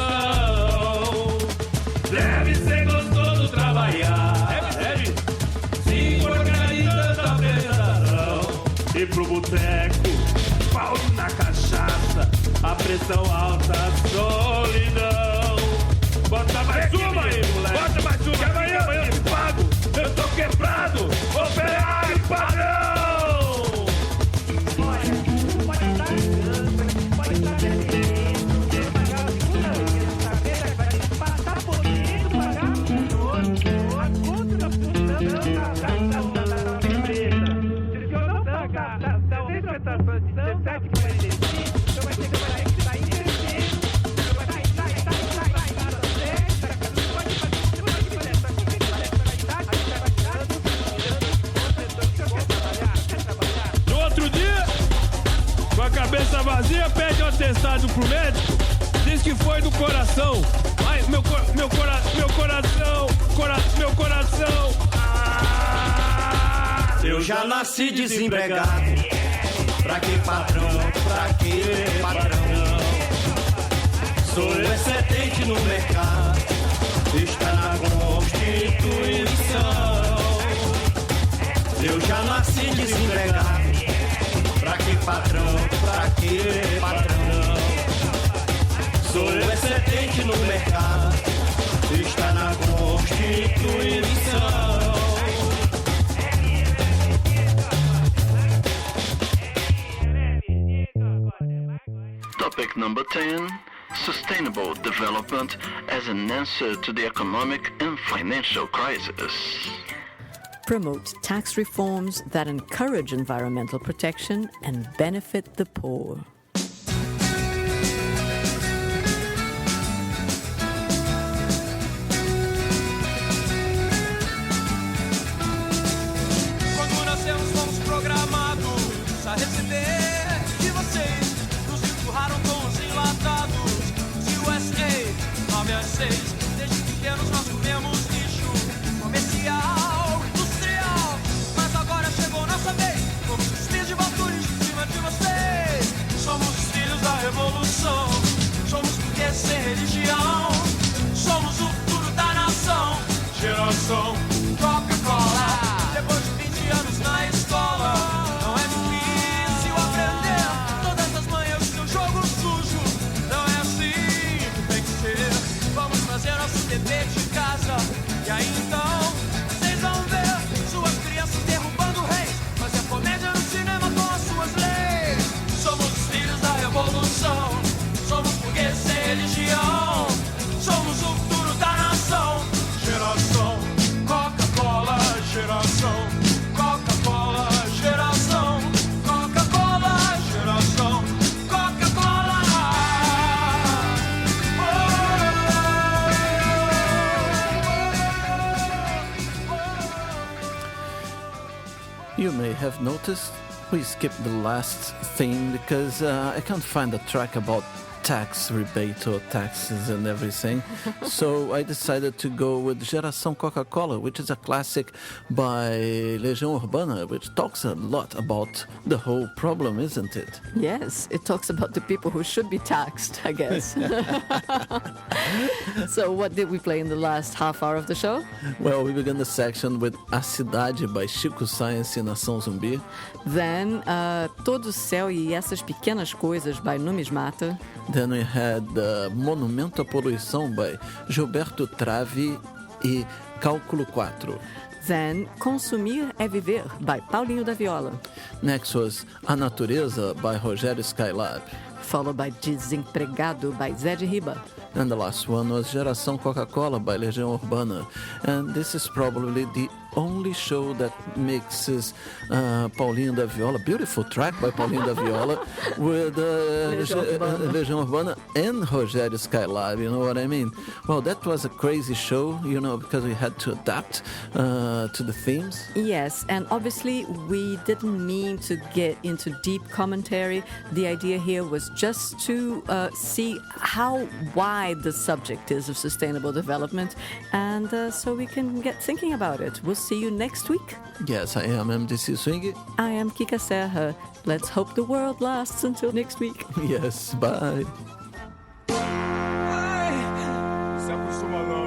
Deve ser gostoso trabalhar, se enforcar de tanta prestação. E pro boteco, pau na cachaça, a pressão alta, a solidão. Bota mais uma aí, moleque. Bota mais uma. Que amanhã eu te pago. Eu tô quebrado, operário padrão. Cabeça vazia, pede um atestado pro médico, diz que foi do coração. Ai, meu coração. Eu já nasci desempregado. Pra que patrão? Pra que patrão? Sou excedente no mercado, está na Constituição. Eu já nasci desempregado. Pra que patrão, pra que patrão? Sou excedente no mercado, está na Constituição. Topic number 10. Sustainable development as an answer to the economic and financial crisis. Promote tax reforms that encourage environmental protection and benefit the poor. Quando nascemos fomos programados a receber de vocês. Nos empurraram com os enlatados de USA 9 às 6. Desde pequenos nós comemos lixo comercial. Nossa vez, somos os filhos de Valturis em cima de vocês. Somos os filhos da revolução. Somos porque sem religião. Somos o futuro da nação. Geração Coca-Cola. Depois de 20 anos na escola, não é difícil aprender todas as manhãs do seu jogo sujo. Não é assim que tem que ser. Vamos fazer nosso dever de casa. E aí então, vocês vão ver suas crianças derrubando reis. Fazer comédia no cinema com as suas leis. Somos os filhos da revolução. Somos burgueses sem religião. Somos o futuro da nação. Geração Coca-Cola. Geração Coca-Cola. Geração Coca-Cola. Geração Coca-Cola. You may have noticed we skipped the last thing because I can't find a track about tax rebate or taxes and everything. So I decided to go with Geração Coca-Cola, which is a classic by Legião Urbana, which talks a lot about the whole problem, isn't it? Yes, it talks about the people who should be taxed, I guess. So what did we play in the last half hour of the show? Well, we began the section with A Cidade by Chico Science e Nação Zumbi. Then, Todo o Céu e Essas Pequenas Coisas by Numismata. Then we had Monumento à Poluição by Gilberto Trave e Cálculo 4. Then, Consumir é Viver by Paulinho da Viola. Next was A Natureza by Rogério Skylab. Followed by Desempregado by Zé de Riba. And the last one was Geração Coca-Cola by Legião Urbana. And this is probably the only show that mixes Paulinho da Viola, beautiful track by Paulinho da Viola, with Legião Urbana and Rogério Skylab, you know what I mean? Well, that was a crazy show, you know, because we had to adapt to the themes. Yes, and obviously we didn't mean to get into deep commentary. The idea here was just to see how wide the subject is of sustainable development, and so we can get thinking about it. We'll see you next week. Yes, I am MDC Swing. I am Kika Serra. Let's hope the world lasts until next week. Yes, bye. Se acostuma não.